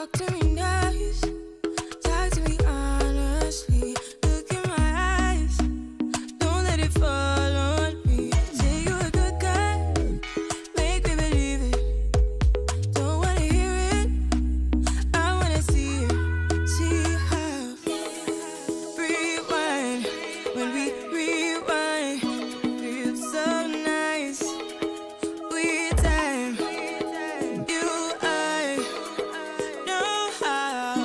Talk to me nice, talk to me honestly. Look in my eyes, don't let it fall on me. Say you're a good guy, make me believe it. Don't wanna hear it, I wanna see it. See how rewind, when we rewind, feels so nice. We time, you I know how.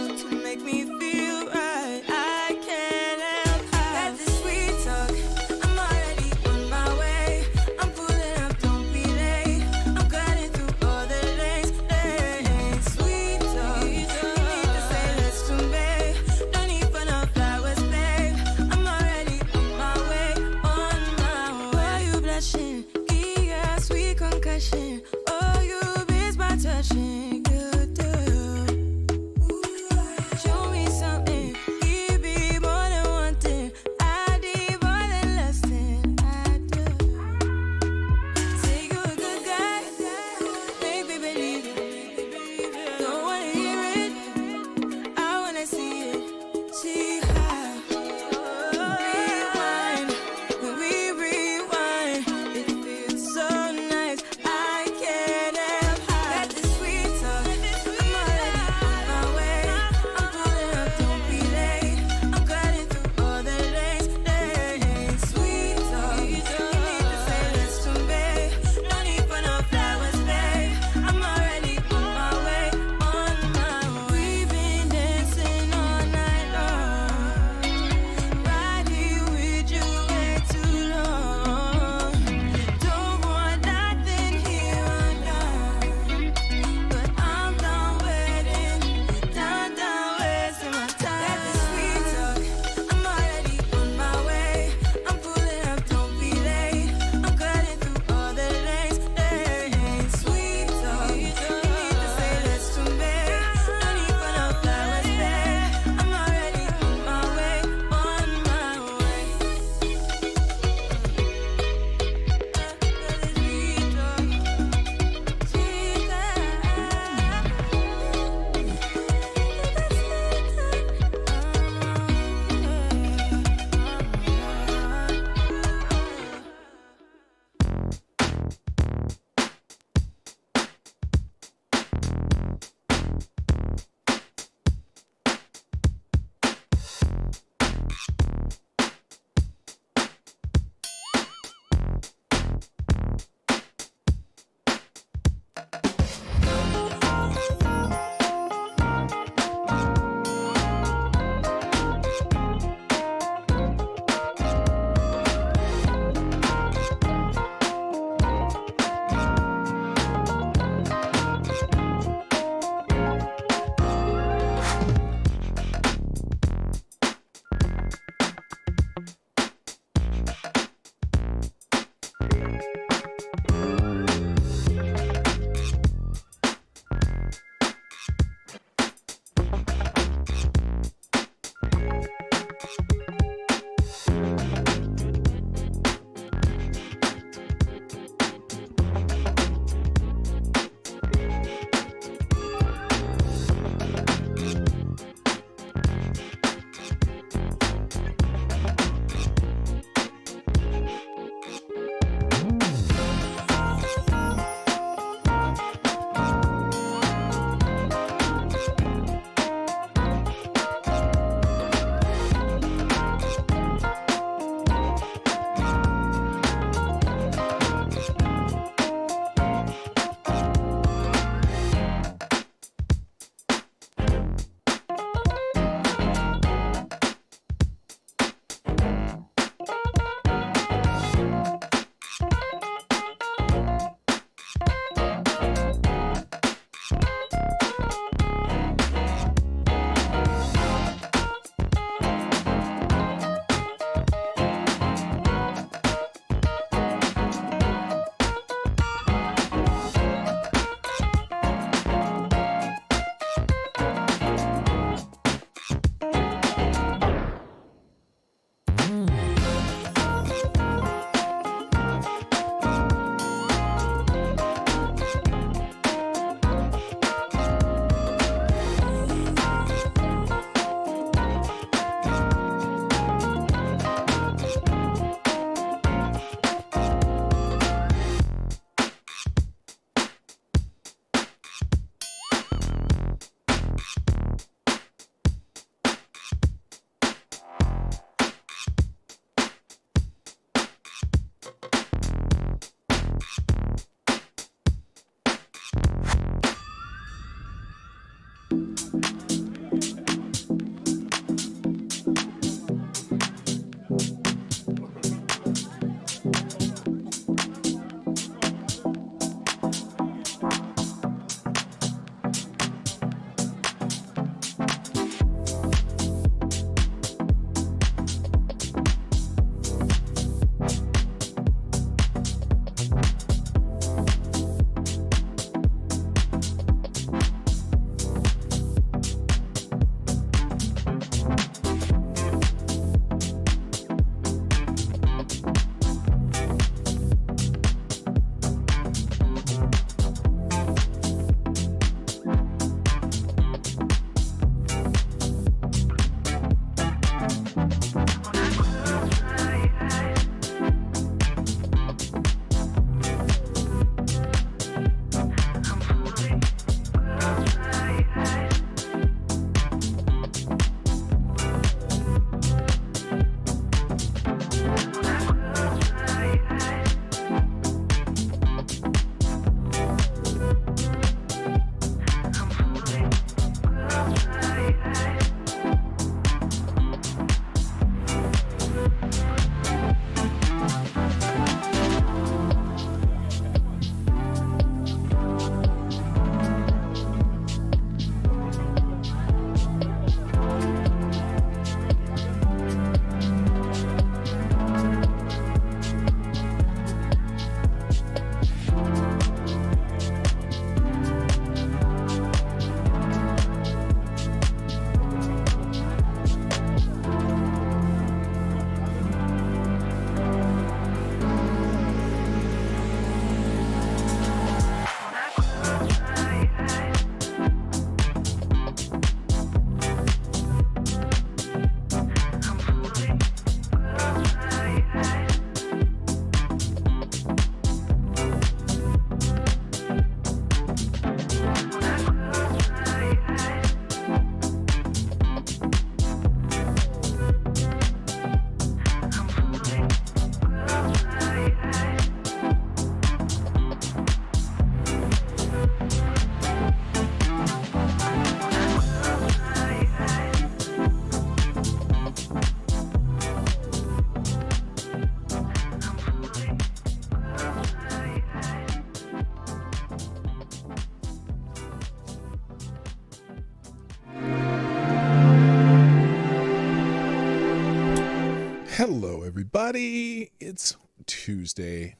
Hello, everybody. It's Tuesday.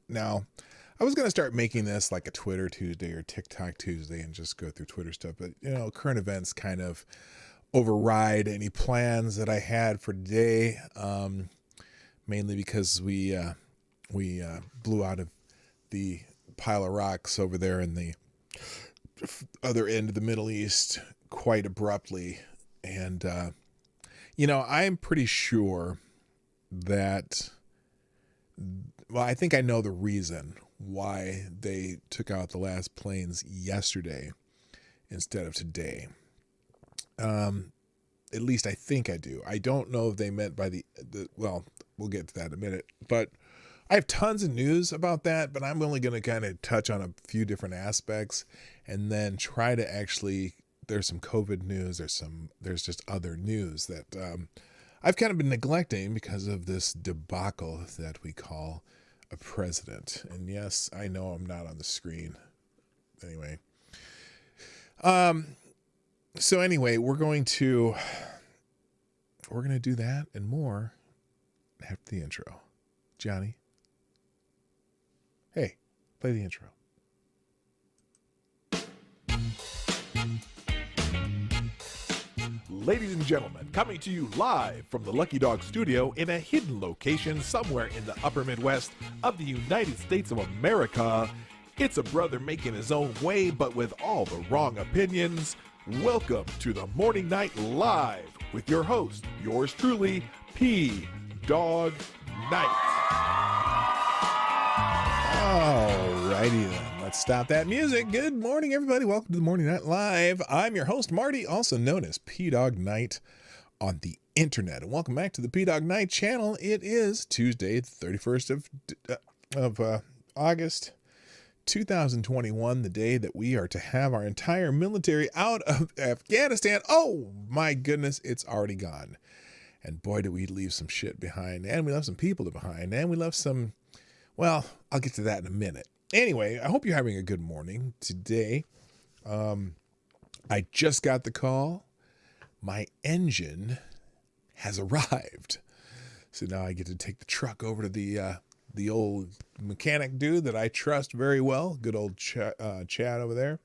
Now, I was going to start making this like a Twitter Tuesday or TikTok Tuesday and just go through Twitter stuff. But, current events kind of override any plans that I had for today, mainly because we blew out of the pile of rocks over there in the other end of the Middle East quite abruptly. And, I'm pretty sure that, I think I know the reason why they took out the last planes yesterday instead of today. At least I think I do. I don't know if they meant by well, we'll get to that in a minute, but I have tons of news about that, but I'm only going to kind of touch on a few different aspects and then try to actually, there's some COVID news. There's just other news that, I've kind of been neglecting because of this debacle that we call a president. And yes, I know I'm not on the screen. Anyway. So anyway, we're going to do that and more after the intro. Johnny. Hey, play the intro. Ladies and gentlemen, coming to you live from the Lucky Dog studio in a hidden location somewhere in the upper Midwest of the United States of America, it's a brother making his own way, but with all the wrong opinions. Welcome to the Morning Night Live with your host, yours truly, PDawg Knight. Alrighty then. Let's stop that music. Good morning, everybody. Welcome to the Morning Night Live. I'm your host, Marty, also known as Dawg Knight on the internet. And welcome back to the Dawg Knight Channel. It is Tuesday, the 31st of August, 2021, the day that we are to have our entire military out of Afghanistan. Oh, my goodness, it's already gone. And boy, did we leave some shit behind. And we left some people behind. And we left some, well, I'll get to that in a minute. Anyway, I hope you're having a good morning today. I just got the call. My engine has arrived. So now I get to take the truck over to the old mechanic dude that I trust very well. Good old Chad over there.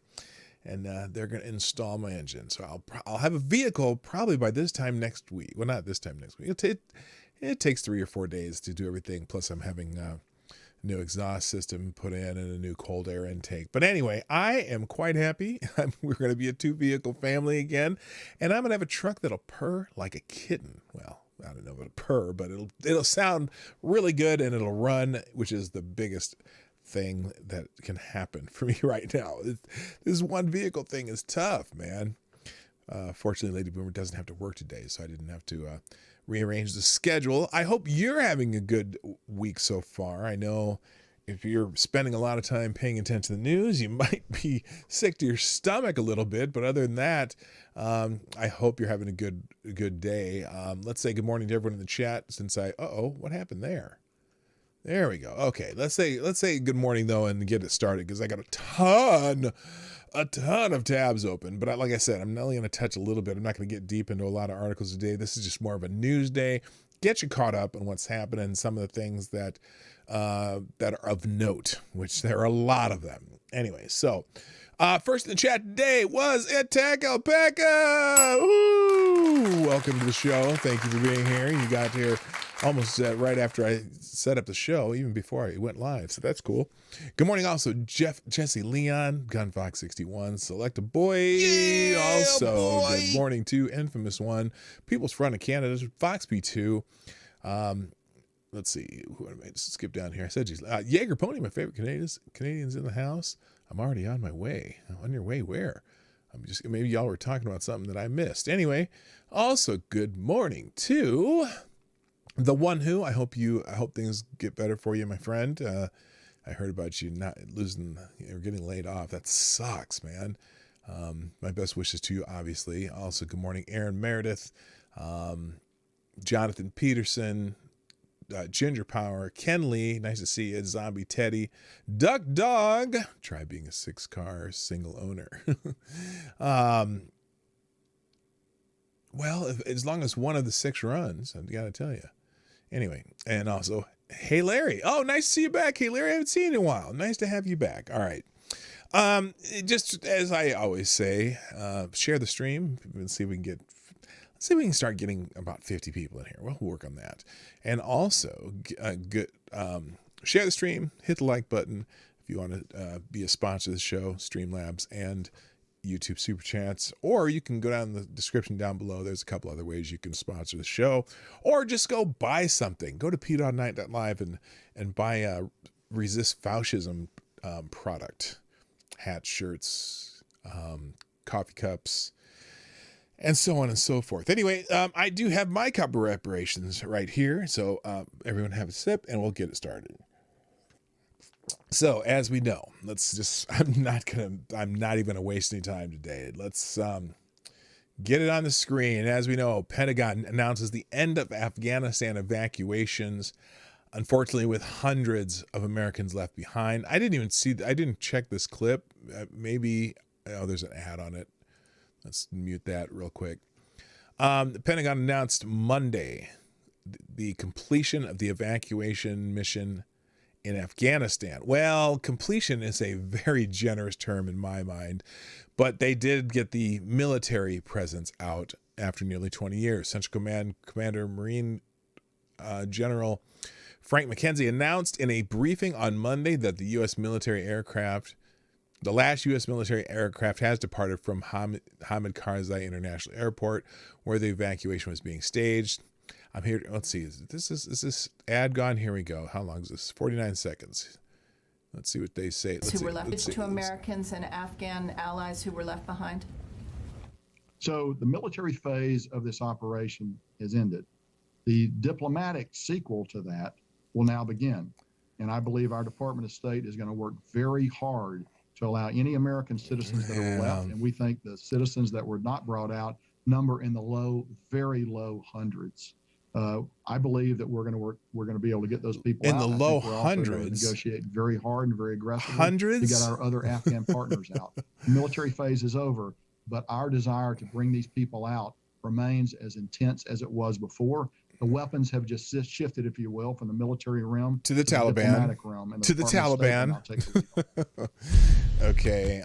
And they're going to install my engine. So I'll have a vehicle probably by this time next week. Well, not this time next week. It takes 3 or 4 days to do everything. Plus I'm having new exhaust system put in and a new cold air intake. But anyway, I am quite happy. We're going to be a 2-vehicle family again, and I'm going to have a truck that'll purr like a kitten. Well, I don't know about a purr, but it'll sound really good and it'll run, which is the biggest thing that can happen for me right now. This one vehicle thing is tough, man. Fortunately, Lady Boomer doesn't have to work today, so I didn't have to rearrange the schedule. I hope you're having a good week so far. I know if you're spending a lot of time paying attention to the news, you might be sick to your stomach a little bit. But other than that, I hope you're having a good day. Let's say good morning to everyone in the chat since what happened there? There we go. Okay, let's say good morning though and get it started because I got a ton of tabs open. But like I said, I'm only going to touch a little bit. I'm not going to get deep into a lot of articles today. This is just more of a news day. Get you caught up on what's happening and some of the things that are of note, which there are a lot of them. Anyway, so first in the chat today was Attack Alpaca. Woo! Welcome to the show. Thank you for being here. You got here almost right after I set up the show, even before I went live. So that's cool. Good morning also, Jesse Leon, Gunfox61, Select a Boy. Yeah, also, boy. Good morning to Infamous One, People's Front of Canada, Fox P2. Let's see, who am I? Skip down here. I said, geez, Jaeger Pony, my favorite Canadians in the house. I'm already on my way. On your way where? Maybe y'all were talking about something that I missed. Anyway, also good morning to the one who. I hope things get better for you, my friend. I heard about you not losing or getting laid off. That sucks, man. My best wishes to you, obviously. Also, good morning, Aaron Meredith, Jonathan Peterson, Ginger Power, Ken Lee, nice to see you, Zombie Teddy, Duck Dog, try being a 6-car single owner. Well, as long as one of the 6 runs, I've got to tell you. Anyway, and also, hey, Larry. Oh, nice to see you back. Hey, Larry, I haven't seen you in a while. Nice to have you back. All right. Just as I always say, share the stream and see if we can start getting about 50 people in here. We'll work on that. And also, share the stream, hit the like button if you want to be a sponsor of the show, Streamlabs and YouTube Super Chats, or you can go down in the description down below. There's a couple other ways you can sponsor the show, or just go buy something. Go to PDawgKnight.live and buy a Resist Fascism product. Hats, shirts, coffee cups, and so on and so forth. Anyway, I do have my cup of reparations right here. So everyone have a sip and we'll get it started. So as we know, I'm not even gonna waste any time today. Let's get it on the screen. As we know, Pentagon announces the end of Afghanistan evacuations, unfortunately with hundreds of Americans left behind. I didn't check this clip. There's an ad on it. Let's mute that real quick. The Pentagon announced Monday the completion of the evacuation mission in Afghanistan. Well, completion is a very generous term in my mind, but they did get the military presence out after nearly 20 years. Central Command Commander Marine General Frank McKenzie announced in a briefing on Monday that the last U.S. military aircraft has departed from Hamid Karzai International Airport, where the evacuation was being staged. I'm here. Let's see. Is this ad gone? Here we go. How long is this? 49 seconds. Let's see what they say. To Americans and Afghan allies who were left behind. So the military phase of this operation has ended. The diplomatic sequel to that will now begin. And I believe our Department of State is going to work very hard to allow any American citizens that are left. And we think the citizens that were not brought out number in the low, very low hundreds. I believe that we're going to be able to get those people in out. the low hundreds. Negotiate very hard and very aggressively. Hundreds? To get our other Afghan partners out. The military phase is over, but our desire to bring these people out remains as intense as it was before. The weapons have just shifted, if you will, from the military realm to the Taliban. Diplomatic realm, and to the Taliban. Okay,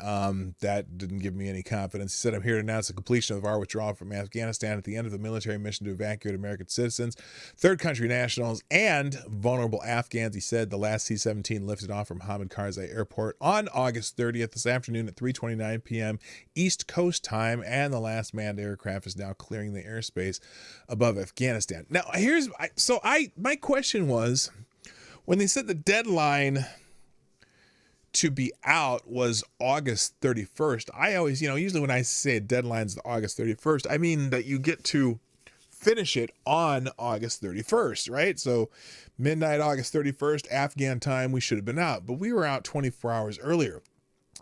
that didn't give me any confidence. He said, I'm here to announce the completion of our withdrawal from Afghanistan at the end of the military mission to evacuate American citizens, third country nationals, and vulnerable Afghans. He said the last C-17 lifted off from Hamid Karzai Airport on August 30th this afternoon at 3:29 p.m. East Coast time, and the last manned aircraft is now clearing the airspace above Afghanistan. Now, my question was, when they said the deadline to be out was August 31st, I always, usually when I say a deadline's August 31st, I mean that you get to finish it on August 31st, right? So midnight, August 31st, Afghan time, we should have been out, but we were out 24 hours earlier.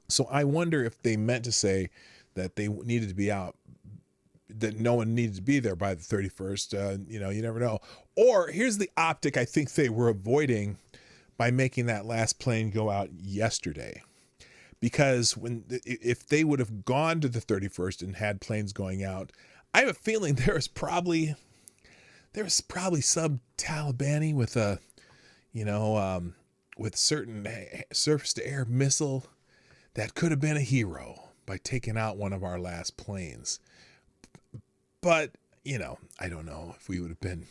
So I wonder if they meant to say that they needed to be out, that no one needed to be there by the 31st. You never know. Or here's the optic I think they were avoiding by making that last plane go out yesterday. Because if they would have gone to the 31st and had planes going out, I have a feeling there was probably some Talibani with with certain surface to air missile that could have been a hero by taking out one of our last planes. But, I don't know if we would have been,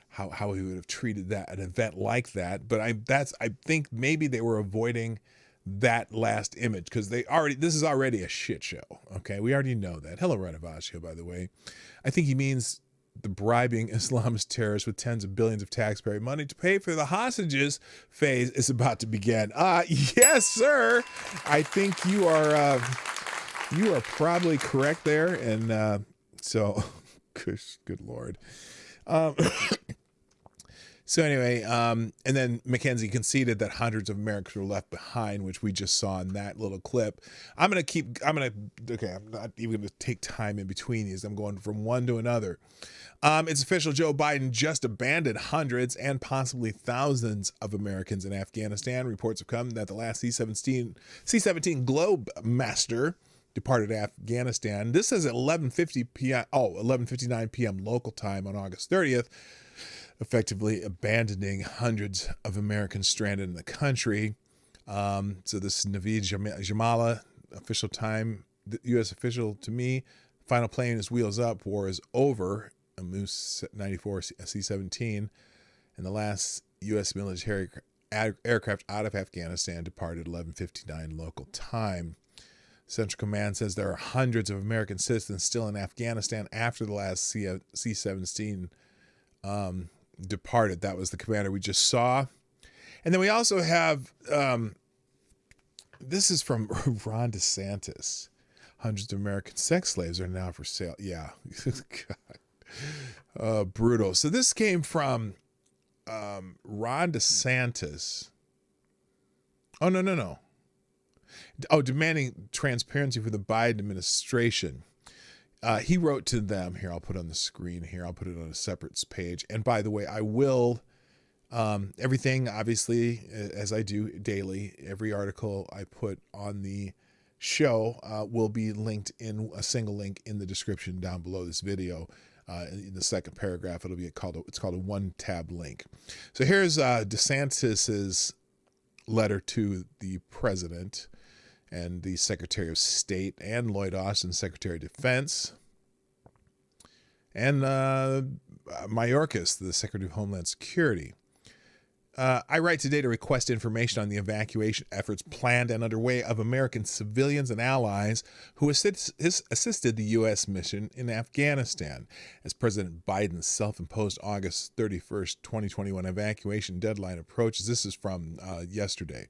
how we would have treated an event like that. But I think maybe they were avoiding that last image because this is already a shit show. Okay. We already know that. Hello, Ranavasio, by the way. I think he means the bribing Islamist terrorists with tens of billions of taxpayer money to pay for the hostages phase is about to begin. Yes, sir. I think you are probably correct there. And, so, good Lord. So anyway, and then McKenzie conceded that hundreds of Americans were left behind, which we just saw in that little clip. I'm not even going to take time in between these. I'm going from one to another. It's official. Joe Biden just abandoned hundreds and possibly thousands of Americans in Afghanistan. Reports have come that the last C-17 Globemaster departed Afghanistan. This is at 11:59 p.m. local time on August 30th. effectively abandoning hundreds of Americans stranded in the country. So this is Naveed Jamala, official time, the U.S. official to me. Final plane is wheels up. War is over. A Moose 94 C-17. And the last U.S. military aircraft out of Afghanistan departed 11:59 local time. Central Command says there are hundreds of American citizens still in Afghanistan after the last C-17 departed. That was the commander we just saw. And then we also have, this is from Ron DeSantis. Hundreds of American sex slaves are now for sale. Yeah. God. Brutal. So this came from Ron DeSantis. Oh, no. Oh, demanding transparency for the Biden administration. He wrote to them. Here, I'll put it on the screen here. I'll put it on a separate page. And by the way, I will, everything, obviously, as I do daily, every article I put on the show will be linked in a single link in the description down below this video. In the second paragraph, it's called a one-tab link. So here's DeSantis's letter to the president and the Secretary of State, and Lloyd Austin, Secretary of Defense, and Mayorkas, the Secretary of Homeland Security. I write today to request information on the evacuation efforts planned and underway of American civilians and allies who assisted the U.S. mission in Afghanistan. As President Biden's self-imposed August 31st, 2021 evacuation deadline approaches, this is from yesterday,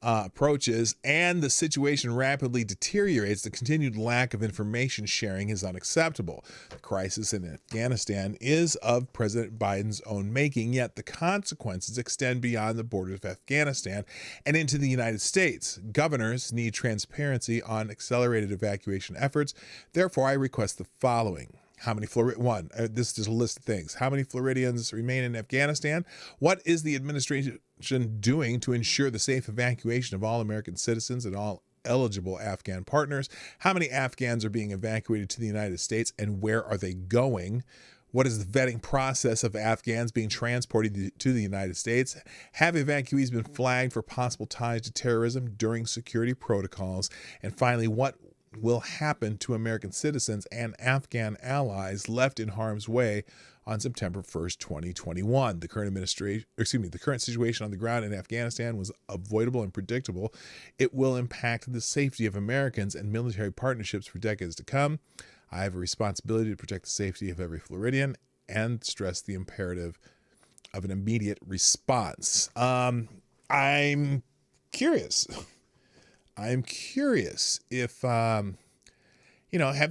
approaches and the situation rapidly deteriorates, the continued lack of information sharing is unacceptable. The crisis in Afghanistan is of President Biden's own making, yet the consequences extend beyond the borders of Afghanistan and into the United States. Governors need transparency on accelerated evacuation efforts. Therefore, I request the following. How many this is just a list of things. How many Floridians remain in Afghanistan? What is the administration doing to ensure the safe evacuation of all American citizens and all eligible Afghan partners? How many Afghans are being evacuated to the United States, and where are they going? What is the vetting process of Afghans being transported to the United States? Have evacuees been flagged for possible ties to terrorism during security protocols? And finally, what will happen to American citizens and Afghan allies left in harm's way on September 1st, 2021. The current situation on the ground in Afghanistan was avoidable and predictable. It will impact the safety of Americans and military partnerships for decades to come. I have a responsibility to protect the safety of every Floridian and stress the imperative of an immediate response. I'm curious. If, have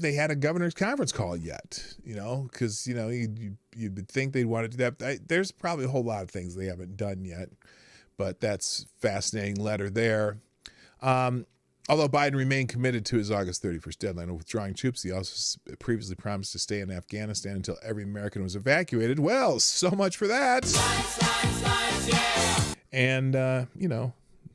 they had a governor's conference call yet? Because, you'd think they'd want to do that. There's probably a whole lot of things they haven't done yet, but that's a fascinating letter there. Although Biden remained committed to his August 31st deadline of withdrawing troops, he also previously promised to stay in Afghanistan until every American was evacuated. Well, so much for that. Yeah. And,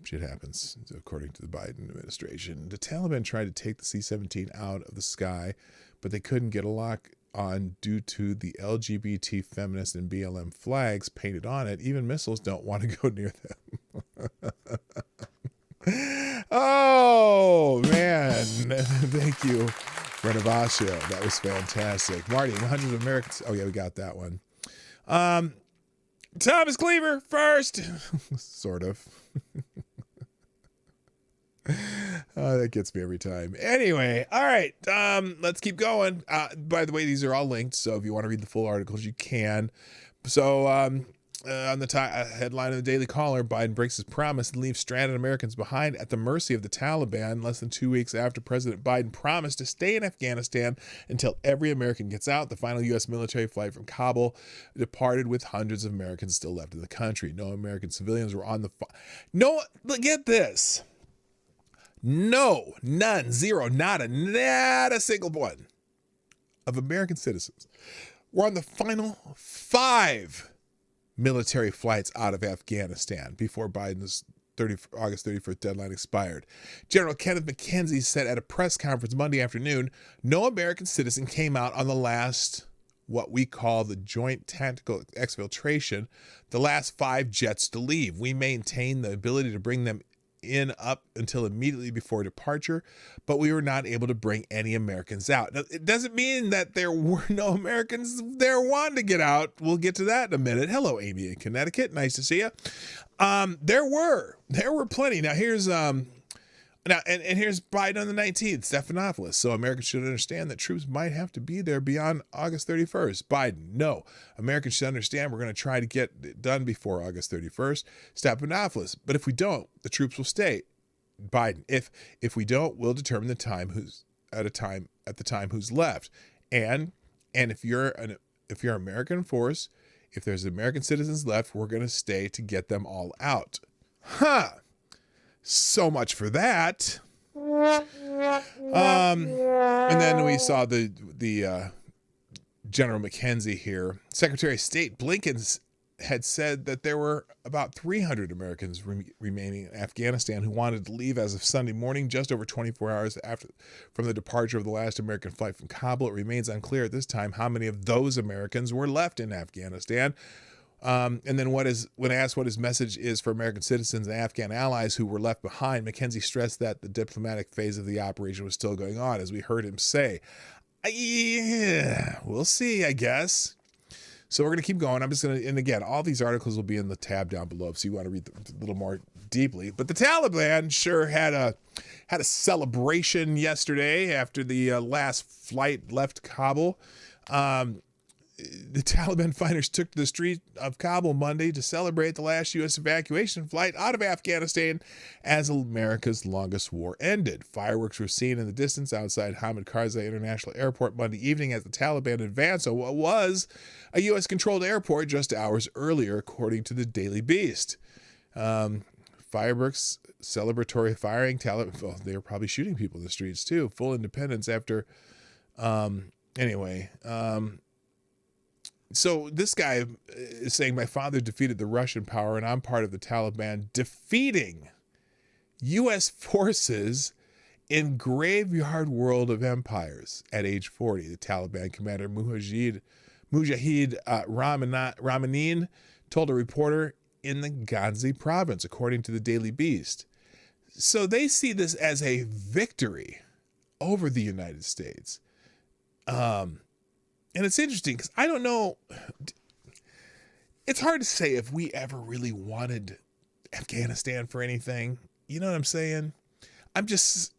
shit happens, according to the Biden administration. The Taliban tried to take the C-17 out of the sky, but they couldn't get a lock on due to the LGBT, feminist, and BLM flags painted on it. Even missiles don't want to go near them. Oh, man. Thank you, Renovation. That was fantastic. Marty, hundreds of Americans. Oh, yeah, we got that one. Thomas Cleaver first. Sort of. That gets me every time. Anyway, all right, let's keep going. By the way, these are all linked, so if you want to read the full articles, you can. So on the headline of the Daily Caller, Biden breaks his promise and leaves stranded Americans behind at the mercy of the Taliban less than 2 weeks after President Biden promised to stay in Afghanistan until every American gets out. The final U.S. military flight from Kabul departed with hundreds of Americans still left in the country. No American civilians were on the No, get this. No, none, zero, not a single one of American citizens were on the final 5 military flights out of Afghanistan before Biden's August 31st deadline expired. General Kenneth McKenzie said at a press conference Monday afternoon, no American citizen came out on the last what we call the Joint Tactical Exfiltration, the last 5 jets to leave. We maintain the ability to bring them in up until immediately before departure, but we were not able to bring any Americans out. Now, it doesn't mean that there were no Americans there wanting to get out. We'll get to that in a minute. Hello, Amy in Connecticut. Nice to see you. There were plenty. Now here's here's Biden on the 19th, Stephanopoulos. So Americans should understand that troops might have to be there beyond August 31st. Biden, no. Americans should understand we're going to try to get it done before August 31st. Stephanopoulos. But if we don't, the troops will stay. Biden, if we don't, we'll determine the time who's left. And if you're an American force, if there's American citizens left, we're going to stay to get them all out. Huh. So much for that. And then we saw the General McKenzie here. Secretary of State Blinken had said that there were about 300 Americans remaining in Afghanistan who wanted to leave as of Sunday morning, just over 24 hours from the departure of the last American flight from Kabul. It remains unclear at this time how many of those Americans were left in Afghanistan. And then when asked what his message is for American citizens and Afghan allies who were left behind, McKenzie stressed that the diplomatic phase of the operation was still going on, as we heard him say. Yeah, we'll see, I guess. So we're going to keep going. And again, all these articles will be in the tab down below if you want to read them a little more deeply. But the Taliban sure had a celebration yesterday after the last flight left Kabul. The Taliban fighters took to the street of Kabul Monday to celebrate the last U.S. evacuation flight out of Afghanistan as America's longest war ended. Fireworks were seen in the distance outside Hamid Karzai International Airport Monday evening as the Taliban advanced on what was a U.S.-controlled airport just hours earlier, according to the Daily Beast. Fireworks, celebratory firing, Taliban, they were probably shooting people in the streets too. Full independence after, So this guy is saying my father defeated the Russian power and I'm part of the Taliban defeating U.S. forces in graveyard world of empires at age 40. The Taliban commander Mujahid Rahmanin told a reporter in the Ghazni province, according to the Daily Beast. So they see this as a victory over the United States. And it's interesting because I don't know. It's hard to say if we ever really wanted Afghanistan for anything. You know what I'm saying? I'm just,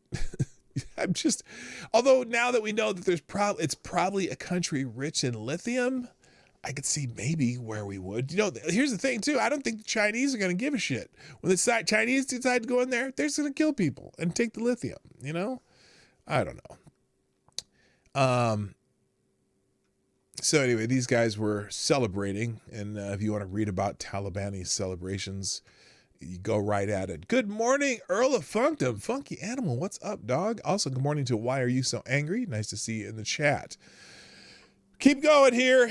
although now that we know that it's probably a country rich in lithium, I could see maybe where we would. You know, here's the thing too. I don't think the Chinese are going to give a shit. When the Chinese decide to go in there, they're just going to kill people and take the lithium, you know? I don't know. So anyway, these guys were celebrating, and if you want to read about Taliban celebrations, you go right at it. Good morning, Earl of Funkdom. Funky Animal, what's up, dog? Also, good morning to Why Are You So Angry? Nice to see you in the chat. Keep going here.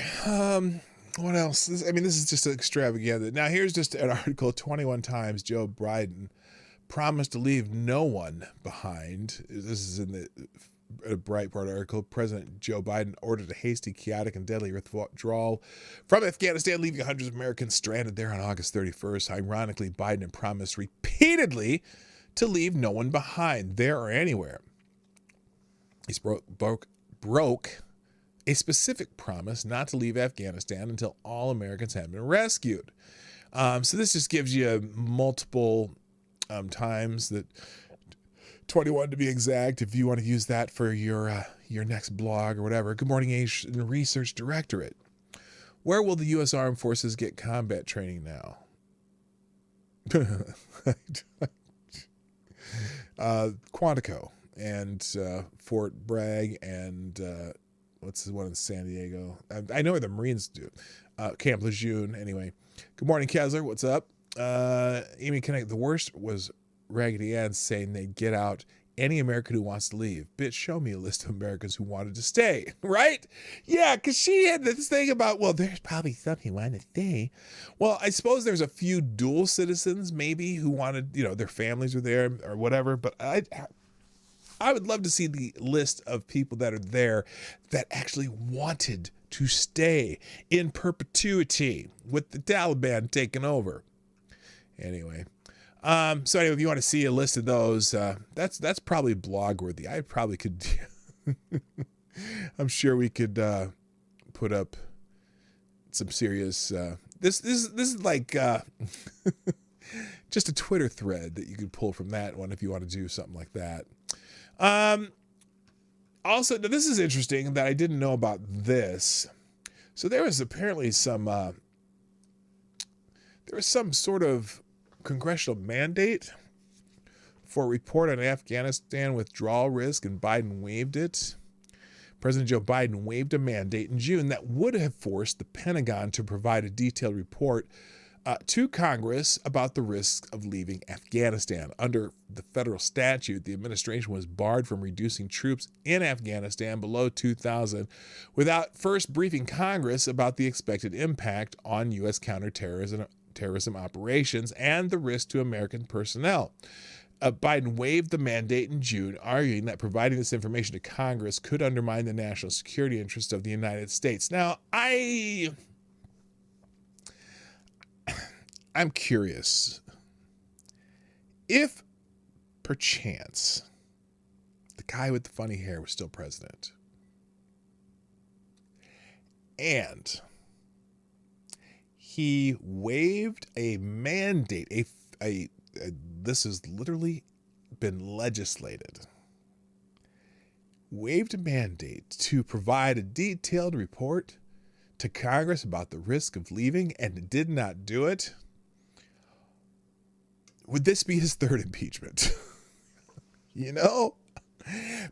What else? This is just an extravaganza. Now, here's just an article, 21 times Joe Biden promised to leave no one behind. This is in the Breitbart article. President Joe Biden ordered a hasty, chaotic, and deadly withdrawal from Afghanistan, leaving hundreds of Americans stranded there on August 31st. Ironically, Biden had promised repeatedly to leave no one behind, there or anywhere. He broke a specific promise not to leave Afghanistan until all Americans had been rescued. So this just gives you multiple times that 21 to be exact, if you want to use that for your next blog or whatever. Good morning, Asian Research Directorate. Where will the U.S. Armed Forces get combat training now? Quantico and Fort Bragg and what's the one in San Diego? I know where the Marines do. Camp Lejeune. Anyway, good morning, Kessler. What's up? Amy Connect. The worst was Raggedy Ann saying they'd get out any American who wants to leave. Bitch, show me a list of Americans who wanted to stay, right? Yeah, because she had this thing about, well, there's probably some who want to stay. Well, I suppose there's a few dual citizens maybe who wanted, their families are there or whatever, but I would love to see the list of people that are there that actually wanted to stay in perpetuity with the Taliban taking over. Anyway, so anyway, if you want to see a list of those, that's probably blog worthy. I probably could. I'm sure we could put up some serious. This is like just a Twitter thread that you could pull from that one if you want to do something like that. Also, now this is interesting that I didn't know about this. So there was apparently some sort of congressional mandate for a report on Afghanistan withdrawal risk, and Biden waived it. President Joe Biden waived a mandate in June that would have forced the Pentagon to provide a detailed report to Congress about the risks of leaving Afghanistan. Under the federal statute, the administration was barred from reducing troops in Afghanistan below 2,000 without first briefing Congress about the expected impact on U.S. counterterrorism operations and the risk to American personnel. Biden waived the mandate in June, arguing that providing this information to Congress could undermine the national security interests of the United States. Now, I'm curious if perchance the guy with the funny hair was still president and he waived a mandate, this has literally been legislated, waived a mandate to provide a detailed report to Congress about the risk of leaving and did not do it. Would this be his third impeachment? You know?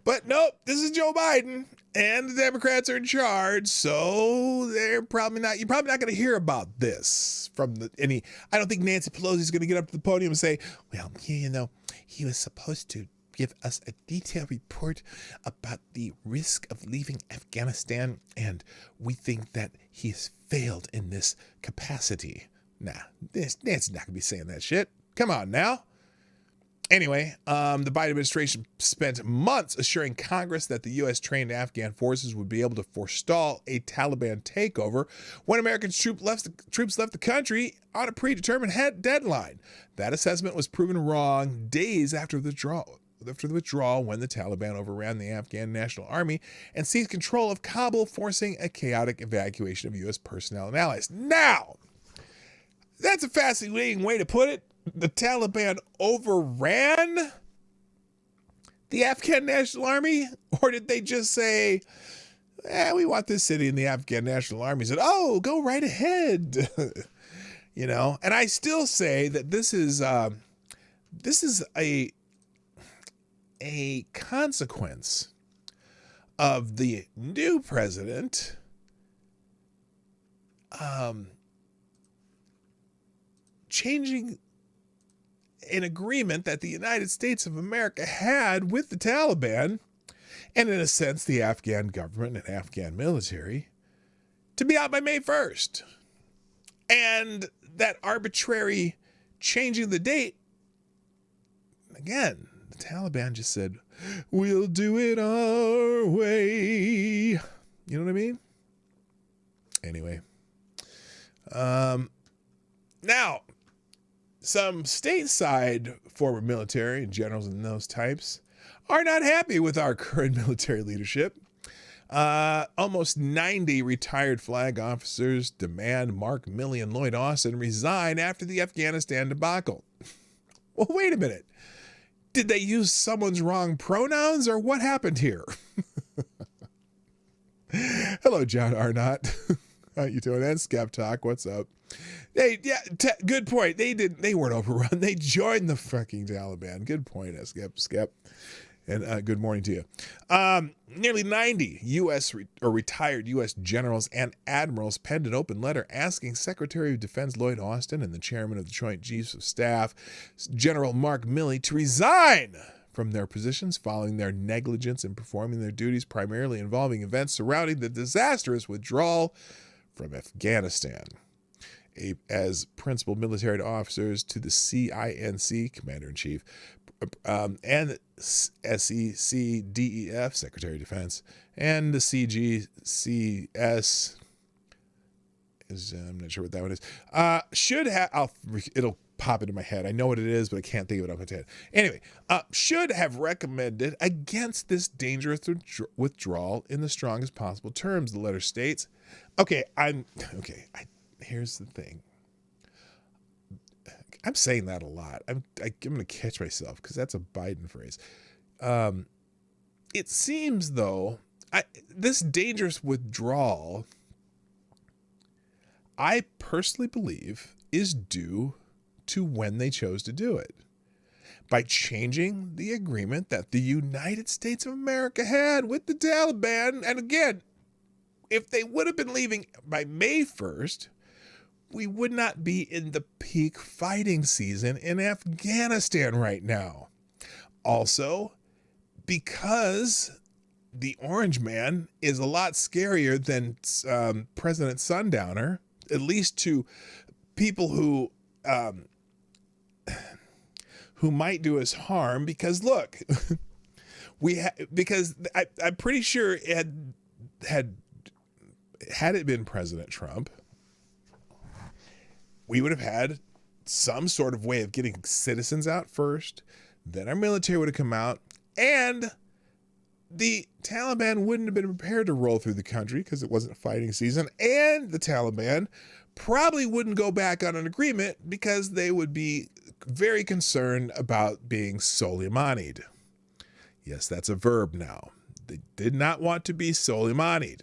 But nope, this is Joe Biden and the Democrats are in charge, so you're probably not going to hear about this from I don't think Nancy Pelosi is going to get up to the podium and say, well, you know, he was supposed to give us a detailed report about the risk of leaving Afghanistan, and we think that he has failed in this capacity. Nah, Nancy's not going to be saying that shit. Come on now. Anyway, the Biden administration spent months assuring Congress that the U.S.-trained Afghan forces would be able to forestall a Taliban takeover when American troops left the country on a predetermined deadline. That assessment was proven wrong days after the withdrawal when the Taliban overran the Afghan National Army and seized control of Kabul, forcing a chaotic evacuation of U.S. personnel and allies. Now, that's a fascinating way to put it. The Taliban overran the Afghan National Army? Or did they just say, we want this city, and the Afghan National Army said, oh, go right ahead. You know, and I still say that this is a consequence of the new president changing an agreement that the United States of America had with the Taliban, and in a sense the Afghan government and Afghan military, to be out by May 1st. And that arbitrary changing the date, again, the Taliban just said, we'll do it our way. You know what I mean? Anyway. Now, some stateside former military and generals and those types are not happy with our current military leadership. Almost 90 retired flag officers demand Mark Milley and Lloyd Austin resign after the Afghanistan debacle. Well, wait a minute. Did they use someone's wrong pronouns, or what happened here? Hello, John Arnott. How you doing? And Skep Talk, what's up? Good point. They weren't overrun. They joined the fucking Taliban. Good point, Skep. And good morning to you. Nearly 90 U.S. retired U.S. generals and admirals penned an open letter asking Secretary of Defense Lloyd Austin and the chairman of the Joint Chiefs of Staff, General Mark Milley, to resign from their positions following their negligence in performing their duties, primarily involving events surrounding the disastrous withdrawal from Afghanistan. As principal military officers to the CINC, Commander-in-Chief, and SECDEF, Secretary of Defense, and the CGCS is, I'm not sure what that one is, should have, it'll pop into my head. I know what it is, but I can't think of it off my head. Anyway, should have recommended against this dangerous withdrawal in the strongest possible terms, the letter states. Here's the thing. I'm saying that a lot. I'm going to catch myself because that's a Biden phrase. It seems, though, this dangerous withdrawal, I personally believe, is due to when they chose to do it. By changing the agreement that the United States of America had with the Taliban. And again, if they would have been leaving by May 1st, we would not be in the peak fighting season in Afghanistan right now. Also, because the Orange Man is a lot scarier than President Sundowner, at least to people who might do us harm. Because look, I'm pretty sure had it been President Trump, we would have had some sort of way of getting citizens out first. Then our military would have come out, and the Taliban wouldn't have been prepared to roll through the country because it wasn't fighting season. And the Taliban probably wouldn't go back on an agreement because they would be very concerned about being Soleimani'd. Yes, that's a verb now. They did not want to be Soleimani'd.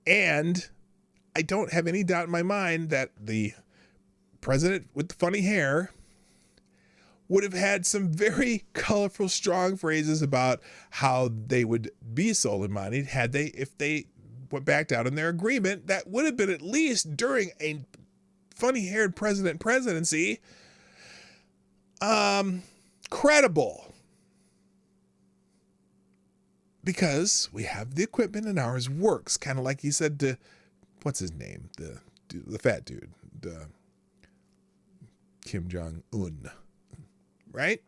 And I don't have any doubt in my mind that the president with the funny hair would have had some very colorful, strong phrases about how they would be Soleimani if they went back out in their agreement. That would have been, at least during a funny-haired presidency, credible. Because we have the equipment and ours works, kind of like he said to, what's his name, the fat dude, the Kim Jong-un, right?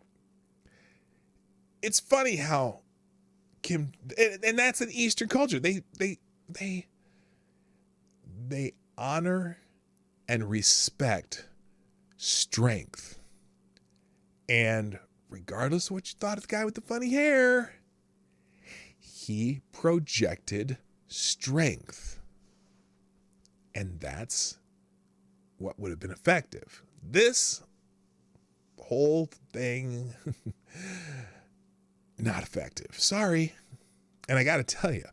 It's funny how Kim, and that's an Eastern culture. They honor and respect strength. And regardless of what you thought of the guy with the funny hair, he projected strength. And that's what would have been effective. This whole thing, not effective. Sorry. And I got to tell you,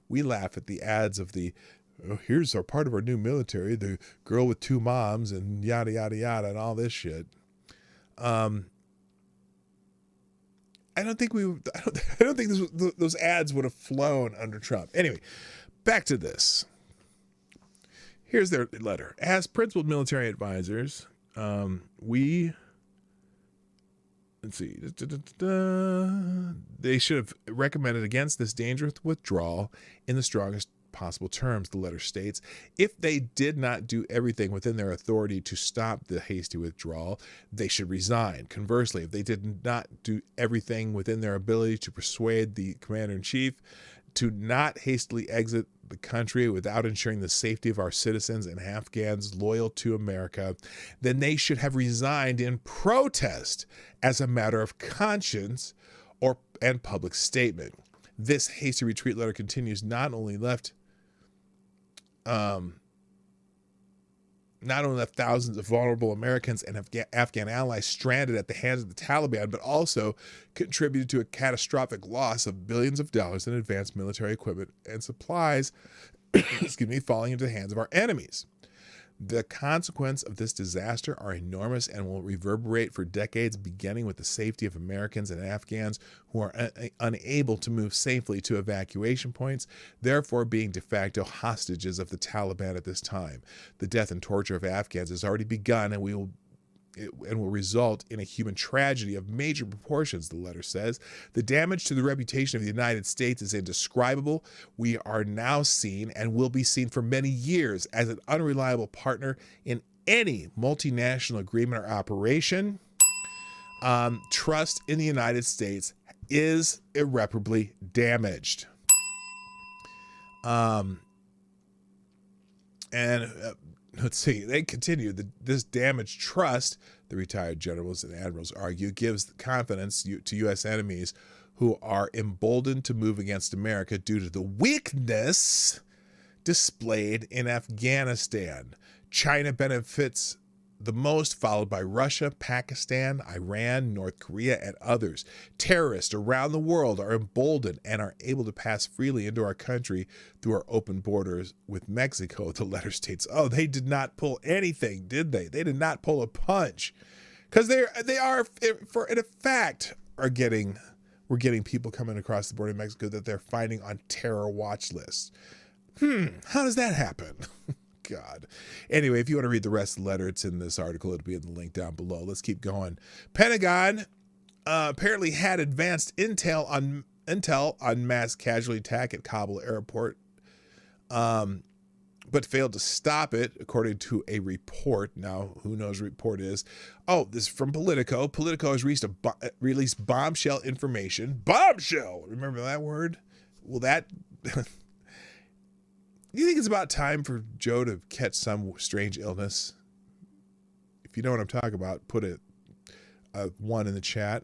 we laugh at the ads of the, oh, here's our part of our new military, the girl with two moms and yada, yada, yada, and all this shit. I don't think those ads would have flown under Trump. Anyway, back to this. Here's their letter. As principal military advisors, let's see. They should have recommended against this dangerous withdrawal in the strongest possible terms, the letter states. If they did not do everything within their authority to stop the hasty withdrawal, they should resign. Conversely, if they did not do everything within their ability to persuade the commander-in-chief to not hastily exit the country without ensuring the safety of our citizens and Afghans loyal to America, then they should have resigned in protest as a matter of conscience and public statement. This hasty retreat letter continues not only left thousands of vulnerable Americans and Afghan allies stranded at the hands of the Taliban, but also contributed to a catastrophic loss of billions of dollars in advanced military equipment and supplies, falling into the hands of our enemies. The consequences of this disaster are enormous and will reverberate for decades, beginning with the safety of Americans and Afghans who are unable to move safely to evacuation points, therefore being de facto hostages of the Taliban at this time. The death and torture of Afghans has already begun and will result in a human tragedy of major proportions, the letter says. The damage to the reputation of the United States is indescribable. We are now seen and will be seen for many years as an unreliable partner in any multinational agreement or operation, trust in the United States is irreparably damaged. Let's see, they continue. This damaged trust, the retired generals and admirals argue, gives confidence to U.S. enemies who are emboldened to move against America due to the weakness displayed in Afghanistan. China benefits the most, followed by Russia, Pakistan, Iran, North Korea, and others. Terrorists around the world are emboldened and are able to pass freely into our country through our open borders with Mexico, the letter states. Oh, they did not pull anything, did they? They did not pull a punch. Because they are, for in fact, we're getting people coming across the border of Mexico that they're finding on terror watch lists. How does that happen? God. Anyway, if you want to read the rest of the letter, it's in this article. It'll be in the link down below. Let's keep going. Pentagon apparently had advanced intel on mass casualty attack at Kabul airport, but failed to stop it, according to a report. Now, who knows what report is? Oh, this is from Politico. Politico has released bombshell information. Bombshell! Remember that word? Well, that... You think it's about time for Joe to catch some strange illness? If you know what I'm talking about, put a 1 in the chat.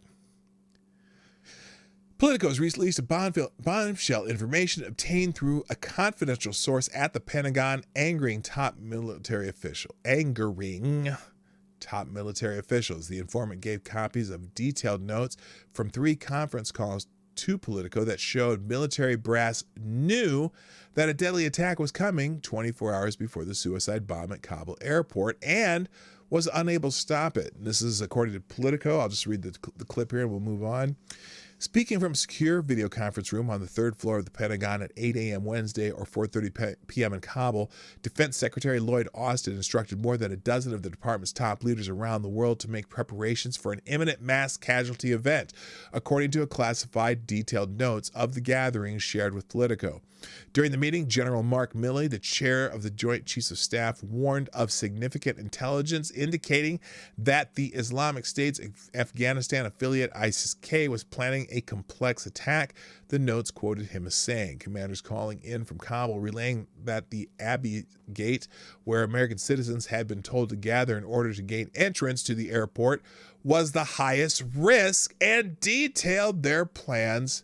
Politico has released a bombshell information obtained through a confidential source at the Pentagon, angering top military officials. The informant gave copies of detailed notes from 3 conference calls to Politico that showed military brass knew that a deadly attack was coming 24 hours before the suicide bomb at Kabul airport and was unable to stop it. And this is according to Politico. I'll just read the clip here and we'll move on. Speaking from a secure video conference room on the 3rd floor of the Pentagon at 8 a.m. Wednesday or 4:30 p.m. in Kabul, Defense Secretary Lloyd Austin instructed more than a dozen of the department's top leaders around the world to make preparations for an imminent mass casualty event, according to a classified detailed notes of the gathering shared with Politico. During the meeting, General Mark Milley, the chair of the Joint Chiefs of Staff, warned of significant intelligence indicating that the Islamic State's Afghanistan affiliate ISIS-K was planning a complex attack. The notes quoted him as saying, commanders calling in from Kabul relaying that the Abbey Gate, where American citizens had been told to gather in order to gain entrance to the airport, was the highest risk and detailed their plans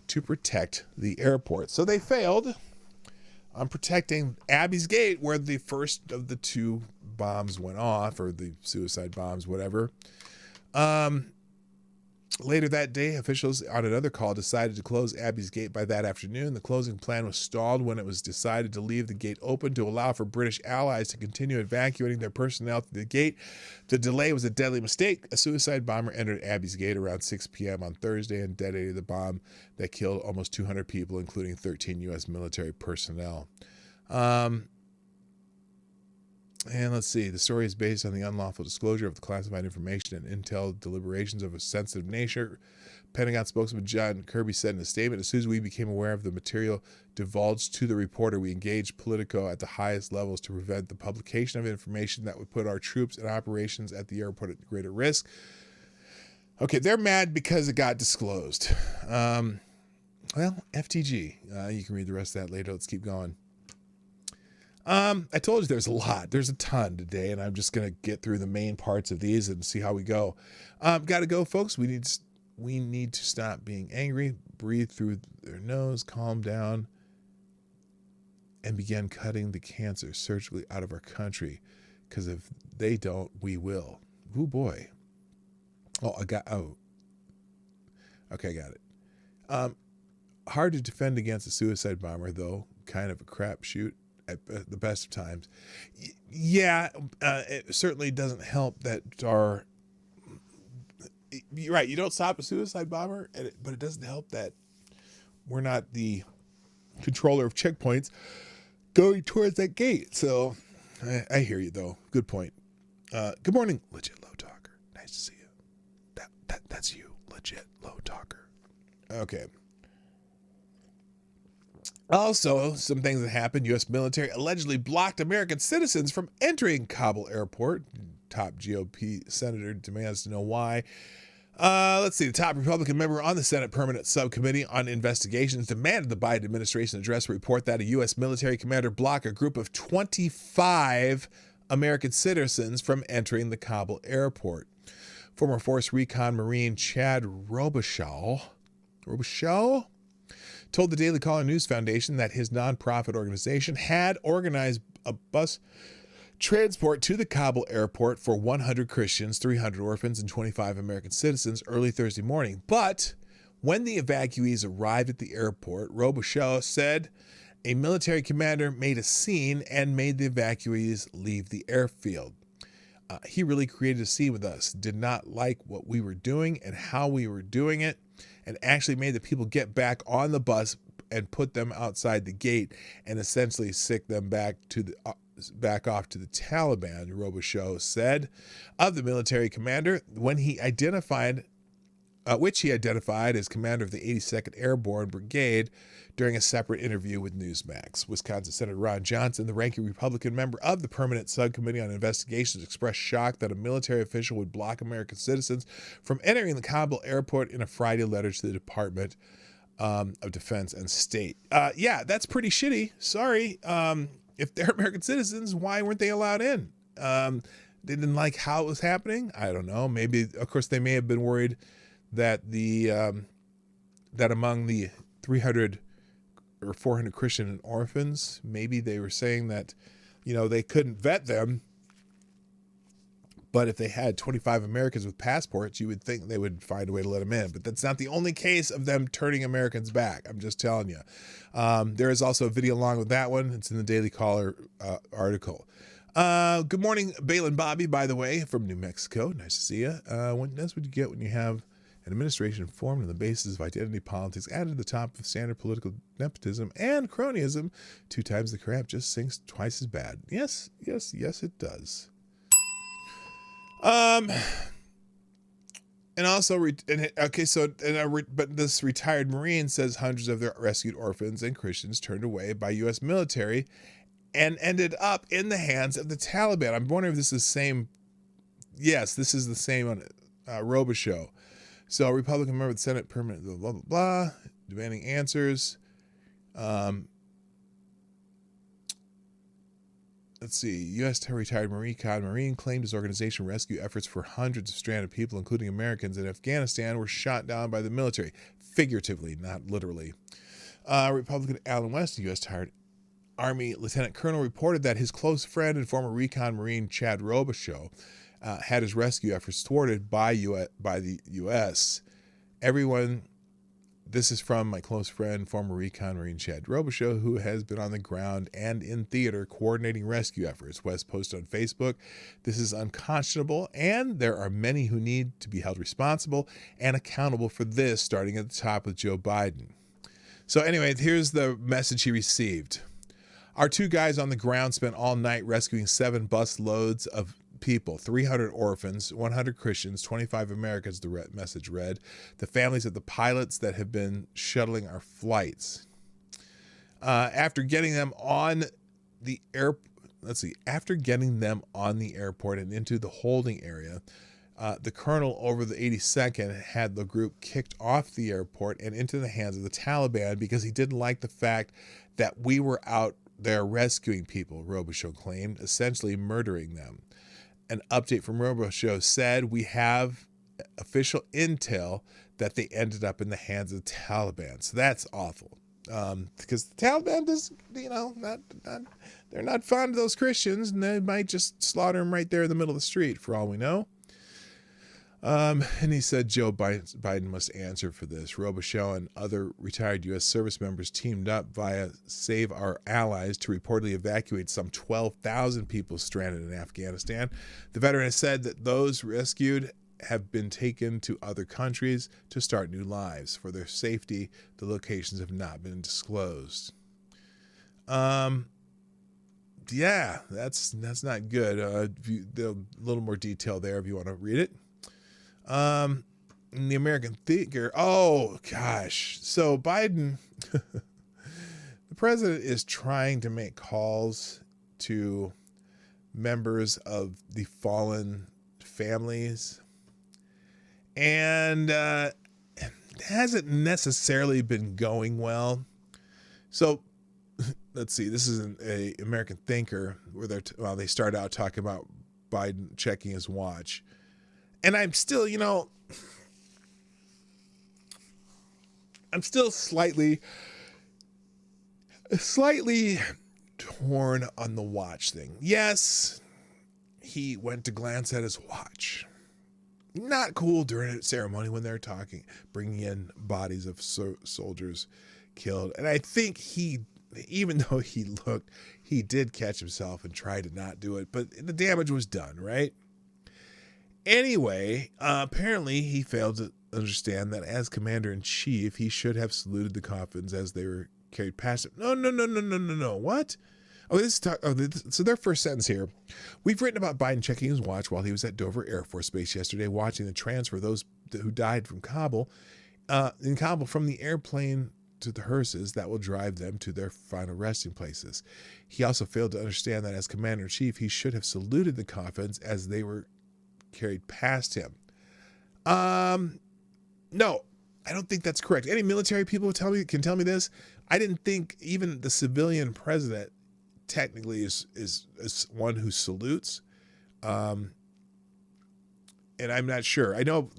to protect the airport. So they failed on protecting Abbey's Gate, where the first of the 2 bombs went off, or the suicide bombs, whatever. Later that day, officials on another call decided to close Abbey's Gate by that afternoon. The closing plan was stalled when it was decided to leave the gate open to allow for British allies to continue evacuating their personnel through the gate. The delay was a deadly mistake. A suicide bomber entered Abbey's Gate around 6 p.m. on Thursday and detonated the bomb that killed almost 200 people, including 13 U.S. military personnel. And let's see, the story is based on the unlawful disclosure of the classified information and intel deliberations of a sensitive nature. Pentagon spokesman John Kirby said in a statement, as soon as we became aware of the material divulged to the reporter, we engaged Politico at the highest levels to prevent the publication of information that would put our troops and operations at the airport at greater risk. Okay, they're mad because it got disclosed. Well, FTG. You can read the rest of that later. Let's keep going. I told you there's a lot. There's a ton today, and I'm just going to get through the main parts of these and see how we go. Got to go, folks. We need to stop being angry, breathe through their nose, calm down, and begin cutting the cancer surgically out of our country, because if they don't, we will. Oh, boy. Okay, I got it. Hard to defend against a suicide bomber, though. Kind of a crapshoot at the best of times. Yeah, it certainly doesn't help that you're right, you don't stop a suicide bomber, but it doesn't help that we're not the controller of checkpoints going towards that gate. So I hear you, though. Good point. Good morning, Legit Low Talker. Nice to see you. That's you, Legit Low Talker. Okay. Also, some things that happened. U.S. military allegedly blocked American citizens from entering Kabul airport. Top GOP senator demands to know why. Let's see. The top Republican member on the Senate Permanent Subcommittee on Investigations demanded the Biden administration address a report that a U.S. military commander blocked a group of 25 American citizens from entering the Kabul airport. Former Force Recon Marine Chad Robichaud told the Daily Caller News Foundation that his nonprofit organization had organized a bus transport to the Kabul airport for 100 Christians, 300 orphans, and 25 American citizens early Thursday morning. But when the evacuees arrived at the airport, Robichaud said a military commander made a scene and made the evacuees leave the airfield. He really created a scene with us, did not like what we were doing and how we were doing it, and actually made the people get back on the bus and put them outside the gate and essentially sick them back off to the Taliban, Robichaud said of the military commander when he identified, which he identified as commander of the 82nd Airborne Brigade during a separate interview with Newsmax. Wisconsin Senator Ron Johnson, the ranking Republican member of the Permanent Subcommittee on Investigations, expressed shock that a military official would block American citizens from entering the Kabul airport in a Friday letter to the Department of Defense and State. Yeah, that's pretty shitty. Sorry. If they're American citizens, why weren't they allowed in? They didn't like how it was happening. I don't know. Maybe, of course, they may have been worried that that among the 300 or 400 Christian orphans, maybe they were saying that, they couldn't vet them. But if they had 25 Americans with passports, you would think they would find a way to let them in. But that's not the only case of them turning Americans back. I'm just telling you. There is also a video along with that one. It's in the Daily Caller article. Good morning, Balin Bobby, by the way, from New Mexico. Nice to see you. That's what you get when you have an administration formed on the basis of identity politics added to the top of standard political nepotism and cronyism. 2 times the crap just sinks twice as bad. Yes, it does. And also, but this retired Marine says hundreds of their rescued orphans and Christians turned away by U.S. military and ended up in the hands of the Taliban. I'm wondering if this is the same. Yes, this is the same on Robichaud. So, Republican member of the Senate, permanent, blah, blah, blah, demanding answers. Let's see. U.S. retired Marine claimed his organization rescue efforts for hundreds of stranded people, including Americans in Afghanistan, were shot down by the military. Figuratively, not literally. Republican Alan West, U.S. retired Army Lieutenant Colonel, reported that his close friend and former recon Marine Chad Robichaud had his rescue efforts thwarted by the U.S. This is from my close friend, former recon Marine Chad Robichaud, who has been on the ground and in theater coordinating rescue efforts. West posted on Facebook, "This is unconscionable, and there are many who need to be held responsible and accountable for this, starting at the top with Joe Biden." So anyway, here's the message he received. "Our 2 guys on the ground spent all night rescuing 7 bus loads of people, 300 orphans, 100 Christians, 25 Americans," the message read. "The families of the pilots that have been shuttling our flights. After getting them on the airport and into the holding area, the colonel over the 82nd had the group kicked off the airport and into the hands of the Taliban because he didn't like the fact that we were out there rescuing people," Robichaud claimed, essentially murdering them. An update from Robichaud said, "We have official intel that they ended up in the hands of the Taliban." So that's awful. Because the Taliban does, they're not fond of those Christians, and they might just slaughter them right there in the middle of the street for all we know. And he said Joe Biden must answer for this. Robichaud and other retired U.S. service members teamed up via Save Our Allies to reportedly evacuate some 12,000 people stranded in Afghanistan. The veteran has said that those rescued have been taken to other countries to start new lives. For their safety, the locations have not been disclosed. Yeah, that's not good. A little more detail there if you want to read it. In the American theater. Oh gosh. So Biden, the the president is trying to make calls to members of the fallen families, and it hasn't necessarily been going well. So let's see, this is a American Thinker where they start out talking about Biden checking his watch, and I'm still, I'm still slightly torn on the watch thing. Yes, he went to glance at his watch. Not cool during a ceremony when they're bringing in bodies of soldiers killed. And I think even though he did catch himself and try to not do it, but the damage was done, right? Anyway, apparently he failed to understand that as commander-in-chief, he should have saluted the coffins as they were carried past him. No. What? So their first sentence here. We've written about Biden checking his watch while he was at Dover Air Force Base yesterday, watching the transfer of those who died from Kabul, from the airplane to the hearses that will drive them to their final resting places. He also failed to understand that as commander-in-chief, he should have saluted the coffins as they were carried past him. No, I don't think that's correct. Any military people can tell me this. I didn't think even the civilian president technically is one who salutes. And I'm not sure. I know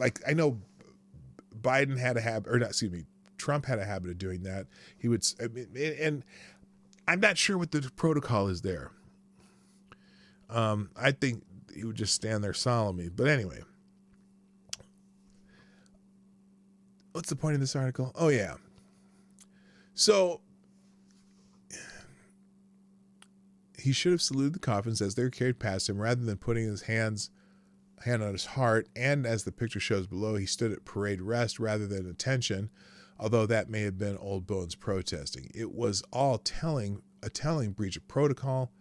Biden had a habit, or not, excuse me, Trump had a habit of doing that. He would, and I'm not sure what the protocol is there. I think he would just stand there solemnly. But anyway, what's the point of this article? Oh yeah. So he should have saluted the coffins as they were carried past him rather than putting his hand on his heart. And as the picture shows below, he stood at parade rest rather than attention, although that may have been old bones protesting. It was all a telling breach of protocol,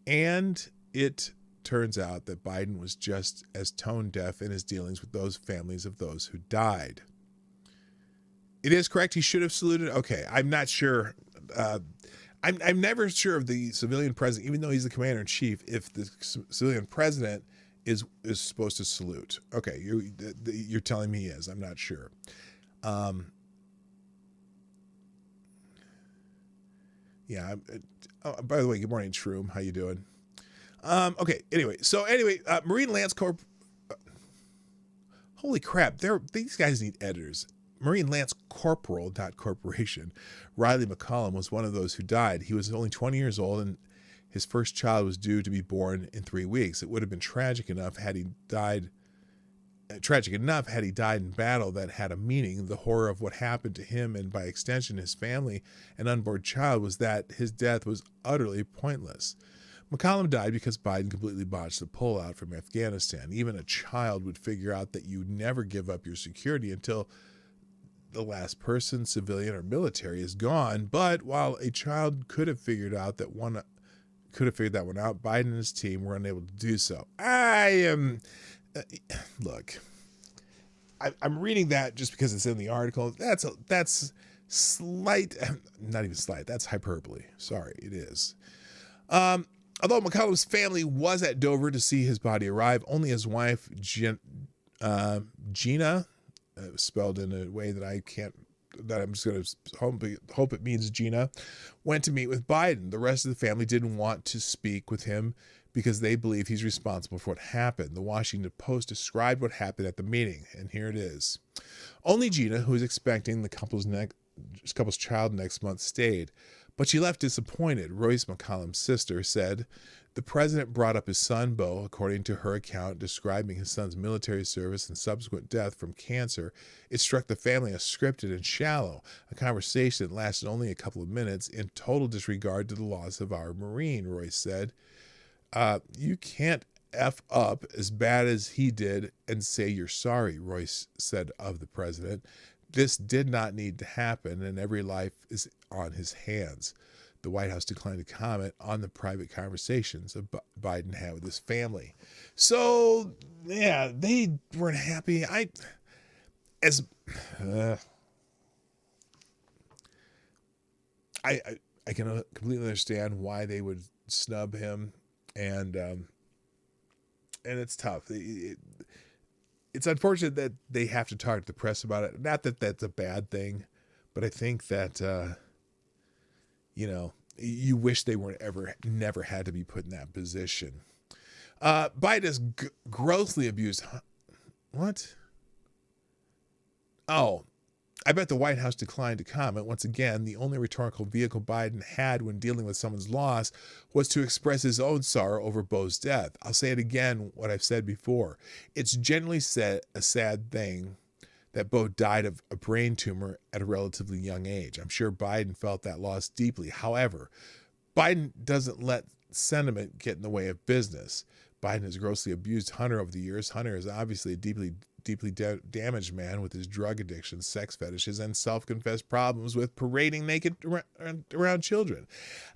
and it turns out that Biden was just as tone deaf in his dealings with those families of those who died. It is correct. He should have saluted. Okay. I'm not sure. I'm never sure of the civilian president, even though he's the commander in chief, if the civilian president is supposed to salute. Okay. You're telling me he is. I'm not sure. Yeah. By the way, good morning, Shroom. How you doing? Okay. Anyway, Marine Lance Corp. Holy crap! These guys need editors. Marine Lance Corporal, not corporation. Riley McCollum was one of those who died. He was only 20 years old, and his first child was due to be born in 3 weeks. It would have been tragic enough had he died in battle that had a meaning. The horror of what happened to him, and by extension his family and unborn child, was that his death was utterly pointless. McCollum died because Biden completely botched the pullout from Afghanistan. Even a child would figure out that you never give up your security until the last person, civilian or military, is gone. But while a child could have figured that one out, Biden and his team were unable to do so. Look, I'm reading that just because it's in the article. That's slight, not even slight. That's hyperbole. Sorry, it is. Although McCollum's family was at Dover to see his body arrive, only his wife, Gina, spelled in a way that I'm just going to hope it means Gina, went to meet with Biden. The rest of the family didn't want to speak with him because they believe he's responsible for what happened. The Washington Post described what happened at the meeting, and here it is. Only Gina, who was expecting the couple's child next month, stayed, but she left disappointed. Royce McCollum's sister said, the president brought up his son, Beau, according to her account, describing his son's military service and subsequent death from cancer. It struck the family as scripted and shallow, a conversation that lasted only a couple of minutes in total disregard to the loss of our Marine, Royce said. You can't F up as bad as he did and say you're sorry, Royce said of the president. This did not need to happen, and every life is on his hands. The White House declined to comment on the private conversations Biden had with his family. So, yeah, they weren't happy. I can completely understand why they would snub him, and it's tough. It's unfortunate that they have to talk to the press about it. Not that that's a bad thing, but I think that you wish they never had to be put in that position. Biden is grossly abused. What? Oh, I bet the White House declined to comment. Once again, the only rhetorical vehicle Biden had when dealing with someone's loss was to express his own sorrow over Beau's death. I'll say it again, what I've said before. It's generally a sad thing that Beau died of a brain tumor at a relatively young age. I'm sure Biden felt that loss deeply. However, Biden doesn't let sentiment get in the way of business. Biden has grossly abused Hunter over the years. Hunter is obviously a deeply damaged man with his drug addiction, sex fetishes, and self-confessed problems with parading naked around children.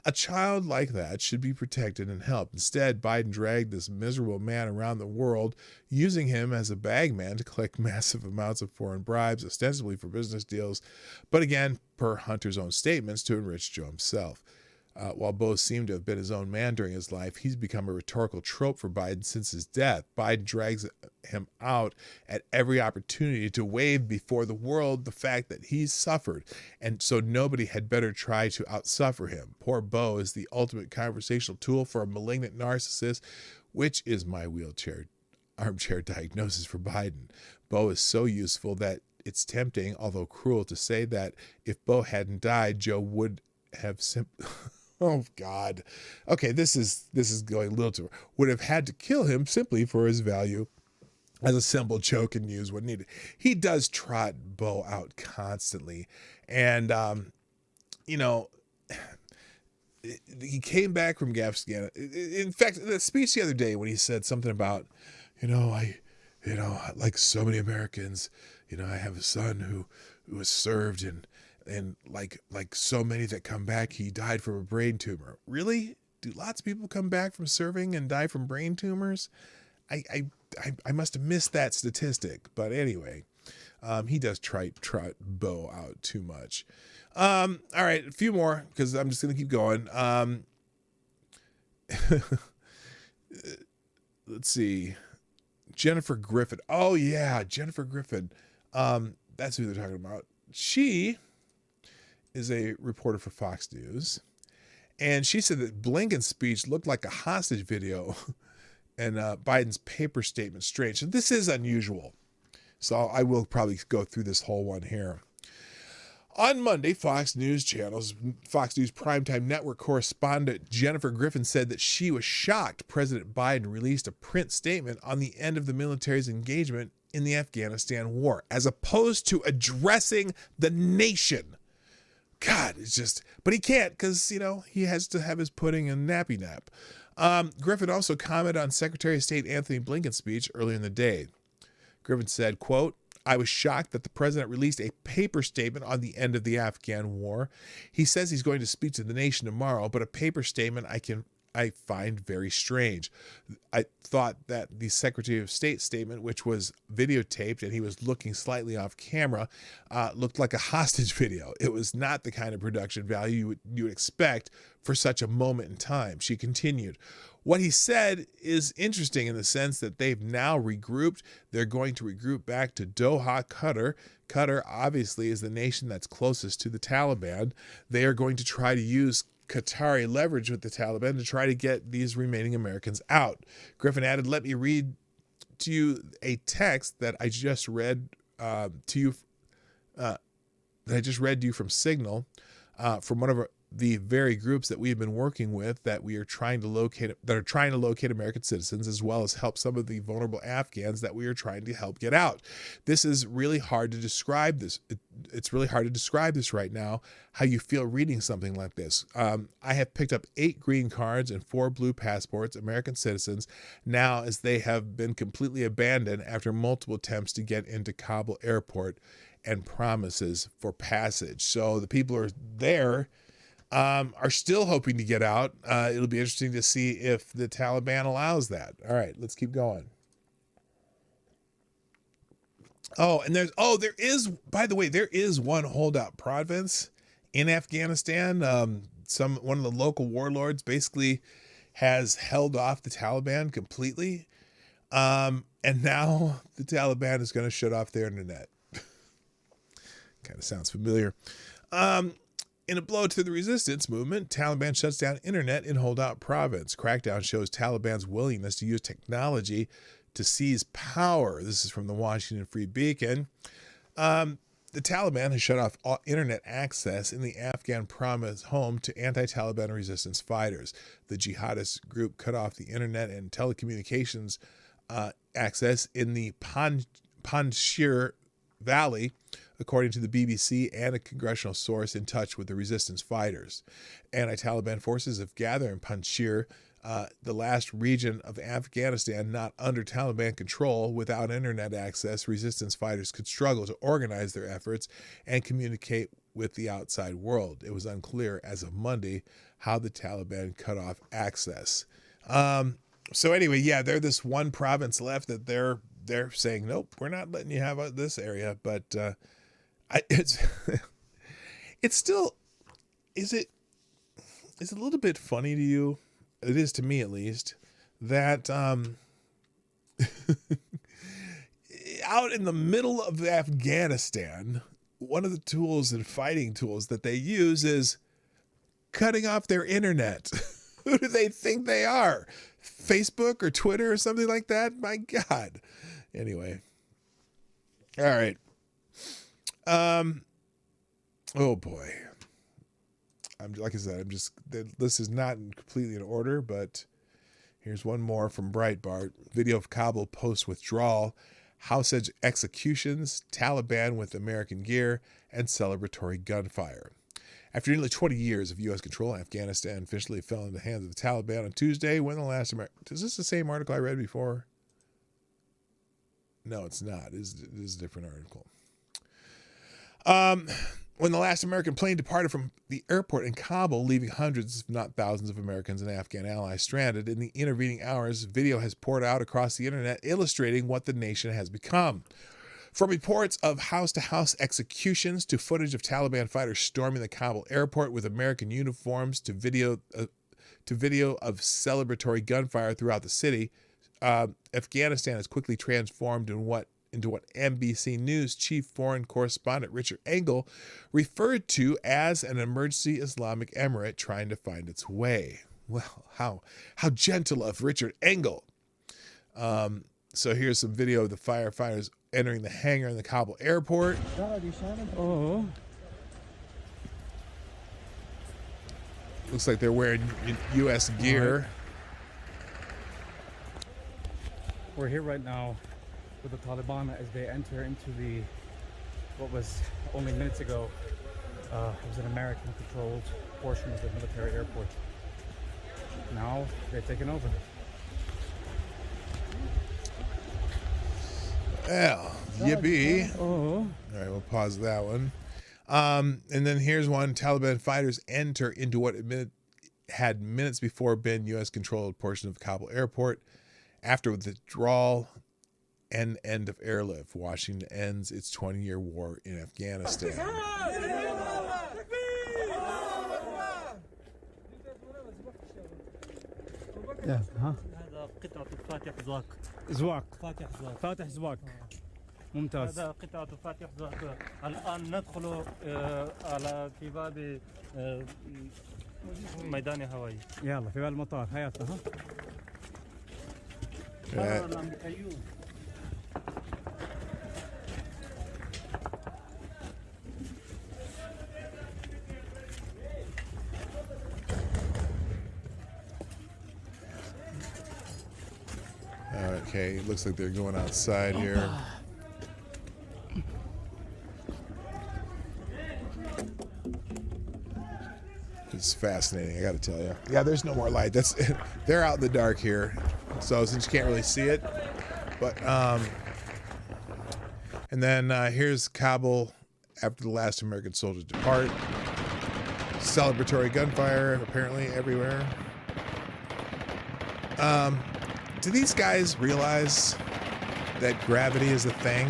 A child like that should be protected and helped. Instead, Biden dragged this miserable man around the world, using him as a bagman to collect massive amounts of foreign bribes, ostensibly for business deals, but again, per Hunter's own statements, to enrich Joe himself. While Beau seemed to have been his own man during his life, he's become a rhetorical trope for Biden since his death. Biden drags him out at every opportunity to wave before the world the fact that he's suffered, and so nobody had better try to outsuffer him. Poor Beau is the ultimate conversational tool for a malignant narcissist, which is my armchair diagnosis for Biden. Beau is so useful that it's tempting, although cruel, to say that if Beau hadn't died, Joe would have Oh God. Okay, this is going a little too. Would have had to kill him simply for his value as a simple joke and use when needed. He does trot Beau out constantly, and he came back from Afghanistan. In fact, the speech the other day when he said something about, like so many Americans, I have a son who was served and like so many that come back, he died from a brain tumor. Really? Do lots of people come back from serving and die from brain tumors? I must have missed that statistic. But anyway, he does trot Beau out too much. All right, a few more because I'm just going to keep going. Let's see. Jennifer Griffin. Oh, yeah, Jennifer Griffin. That's who they're talking about. She is a reporter for Fox News, and she said that Blinken's speech looked like a hostage video and Biden's paper statement strange. And this is unusual, so I will probably go through this whole one here. On Monday, Fox News primetime network correspondent Jennifer Griffin said that she was shocked President Biden released a print statement on the end of the military's engagement in the Afghanistan war, as opposed to addressing the nation. God, it's just, but he can't because, he has to have his pudding and nappy nap. Griffin also commented on Secretary of State Anthony Blinken's speech earlier in the day. Griffin said, quote, "I was shocked that the president released a paper statement on the end of the Afghan war. He says he's going to speak to the nation tomorrow, but a paper statement I find very strange. I thought that the Secretary of State statement, which was videotaped and he was looking slightly off camera, looked like a hostage video. It was not the kind of production value you would expect for such a moment in time." She continued, "What he said is interesting in the sense that they've now regrouped. They're going to regroup back to Doha, Qatar. Qatar obviously is the nation that's closest to the Taliban. They are going to try to use Qatari leverage with the Taliban to try to get these remaining Americans out." Griffin added, "Let me read to you a text that I just read to you from Signal, from one of the very groups that we have been working with that are trying to locate American citizens, as well as help some of the vulnerable Afghans that we are trying to help get out. This is really hard to describe this. It's really hard to describe this right now, how you feel reading something like this. I have picked up 8 green cards and 4 blue passports, American citizens, now as they have been completely abandoned after multiple attempts to get into Kabul airport and promises for passage." So the people are there, are still hoping to get out. It'll be interesting to see if the Taliban allows that. All right, let's keep going. There is one holdout province in Afghanistan. one of the local warlords basically has held off the Taliban completely. And now the Taliban is going to shut off their internet. Kind of sounds familiar. In a blow to the resistance movement, Taliban shuts down internet in holdout province. Crackdown shows Taliban's willingness to use technology to seize power. This is from the Washington Free Beacon. The Taliban has shut off all internet access in the Afghan province home to anti-Taliban resistance fighters. The jihadist group cut off the internet and telecommunications access in the Panjshir Valley, according to the BBC and a congressional source in touch with the resistance fighters. Anti-Taliban forces have gathered in Panjshir, the last region of Afghanistan not under Taliban control. Without internet access, resistance fighters could struggle to organize their efforts and communicate with the outside world. It was unclear as of Monday how the Taliban cut off access. So anyway, yeah, they're this one province left that they're saying, nope, we're not letting you have this area. But it's still, is it a little bit funny to you? It is to me, at least, that out in the middle of Afghanistan, one of the tools and fighting tools that they use is cutting off their internet. Who do they think they are? Facebook or Twitter or something like that? My God. Anyway. All right. Oh boy. Like I said, this is not completely in order, but here's one more from Breitbart. Video of Kabul post-withdrawal, House executions, Taliban with American gear, and celebratory gunfire. After nearly 20 years of U.S. control, Afghanistan officially fell into the hands of the Taliban on Tuesday when the last Is this the same article I read before? No, it's not. It is a different article. When the last American plane departed from the airport in Kabul, leaving hundreds, if not thousands, of Americans and Afghan allies stranded, in the intervening hours, video has poured out across the internet illustrating what the nation has become. From reports of house-to-house executions to footage of Taliban fighters storming the Kabul airport with American uniforms to video of celebratory gunfire throughout the city, Afghanistan has quickly transformed into what NBC News chief foreign correspondent Richard Engel referred to as an emergency Islamic emirate trying to find its way. Well, how gentle of Richard Engel. So here's some video of the firefighters entering the hangar in the Kabul airport. Oh. Looks like they're wearing U.S. gear. We're here right now with the Taliban as they enter into what was only minutes ago was an American-controlled portion of the military airport. Now they're taking over. Well, yippee. Oh. All right, we'll pause that one. And then here's one. Taliban fighters enter into what had minutes before been U.S.-controlled portion of Kabul airport. After withdrawal and end of airlift, Washington ends its 20-year war in Afghanistan. Yeah, huh? هذا قطعة فاتح زواك. زواك. فاتح زواك. فاتح زواك. ممتاز. هذا قطعة فاتح زواك. الآن ندخل على في باب ميدان هوائي. يلا في باب المطار هياتنا ها. Okay, it looks like they're going outside here. It's fascinating, I gotta tell you. Yeah, there's no more light. They're out in the dark here, so since you can't really see it. But and then here's Kabul after the last American soldiers depart. Celebratory gunfire apparently everywhere. Do these guys realize that gravity is a thing?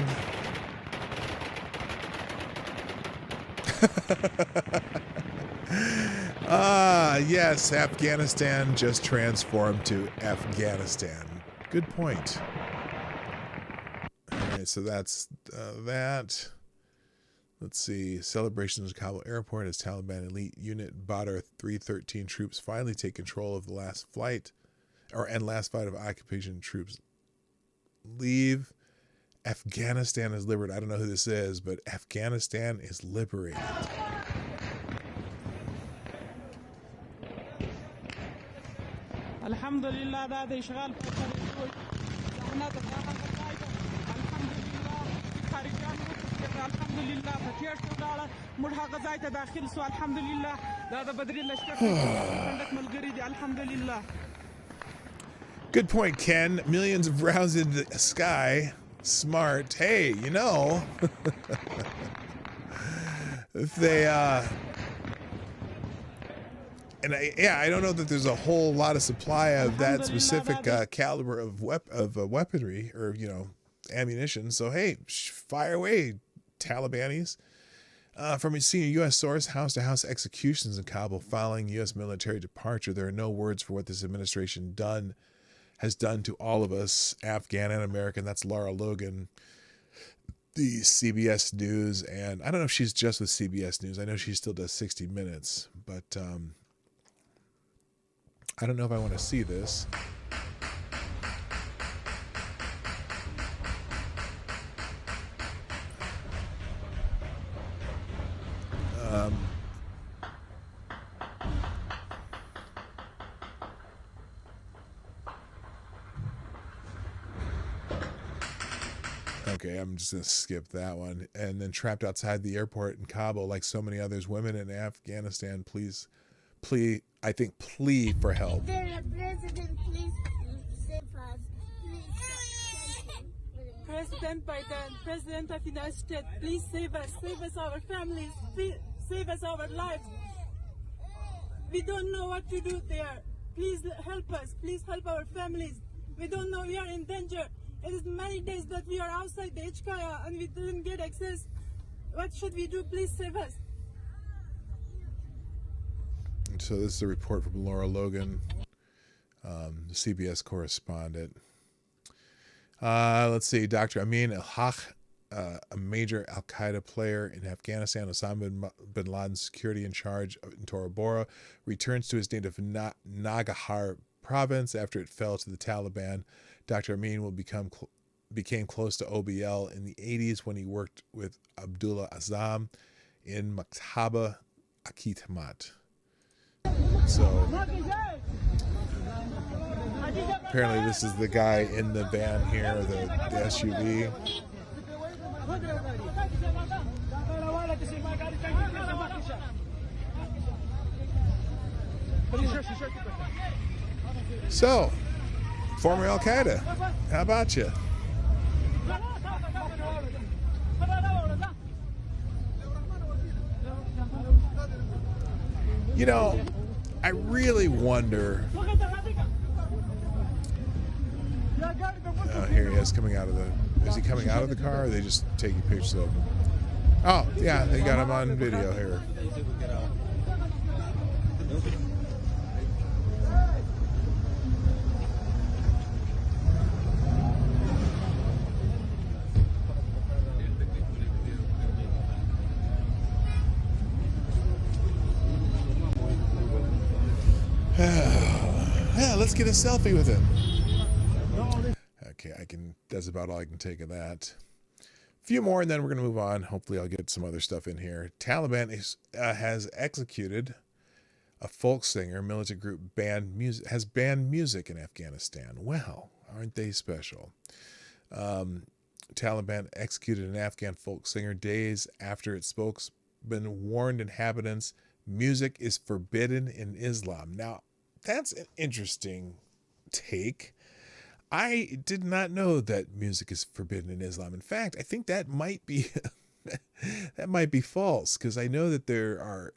Yes, Afghanistan just transformed to Afghanistan. Good point. All right, so that's that. Let's see. Celebrations at Kabul Airport as Taliban elite unit Badr 313 troops finally take control of the last flight of occupation troops leave. Afghanistan is liberated. I don't know who this is, but Afghanistan is liberated. Alhamdulillah, Good point, Ken. Millions of rounds into the sky. Smart. Hey, you know, if they I don't know that there's a whole lot of supply of that specific caliber of weaponry or, you know, ammunition. So, hey, fire away, Talibanis. From a senior U.S. source, house-to-house executions in Kabul following U.S. military departure. There are no words for what this administration has done to all of us, Afghan and American. That's Laura Logan, the CBS News. And I don't know if she's just with CBS News. I know she still does 60 Minutes, but I don't know if I want to see this. Okay, I'm just going to skip that one. And then trapped outside the airport in Kabul, like so many others, women in Afghanistan, plea for help. President, please save us. President Biden, President of the United States, please save us our families, save us our lives. We don't know what to do there. Please help us. Please help our families. We don't know. We are in danger. It is many days that we are outside the HKIA and we didn't get access. What should we do? Please save us. So this is a report from Laura Logan, the CBS correspondent. Let's see. Dr. Amin al-Haq, a major al-Qaeda player in Afghanistan, Osama bin Laden's security in charge in Tora Bora, returns to his native Nangarhar province after it fell to the Taliban. Dr. Amin became close to OBL in the 80s when he worked with Abdullah Azam in Maktaba Akitamat. So apparently this is the guy in the van here, the SUV. So, former Al-Qaeda, how about you? You know, I really wonder. Here he is coming out of the. Is he coming out of the car, or are they just taking pictures of him? Oh, yeah, they got him on video here. Yeah, let's get a selfie with him. Okay, that's about all I can take of that. A few more and then we're going to move on. Hopefully I'll get some other stuff in here. Taliban has executed a folk singer. Militant group has banned music in Afghanistan. Well, aren't they special? Taliban executed an Afghan folk singer days after its spokesman warned inhabitants music is forbidden in Islam. Now, that's an interesting take. I did not know that music is forbidden in Islam. In fact, I think that might be false, because I know that there are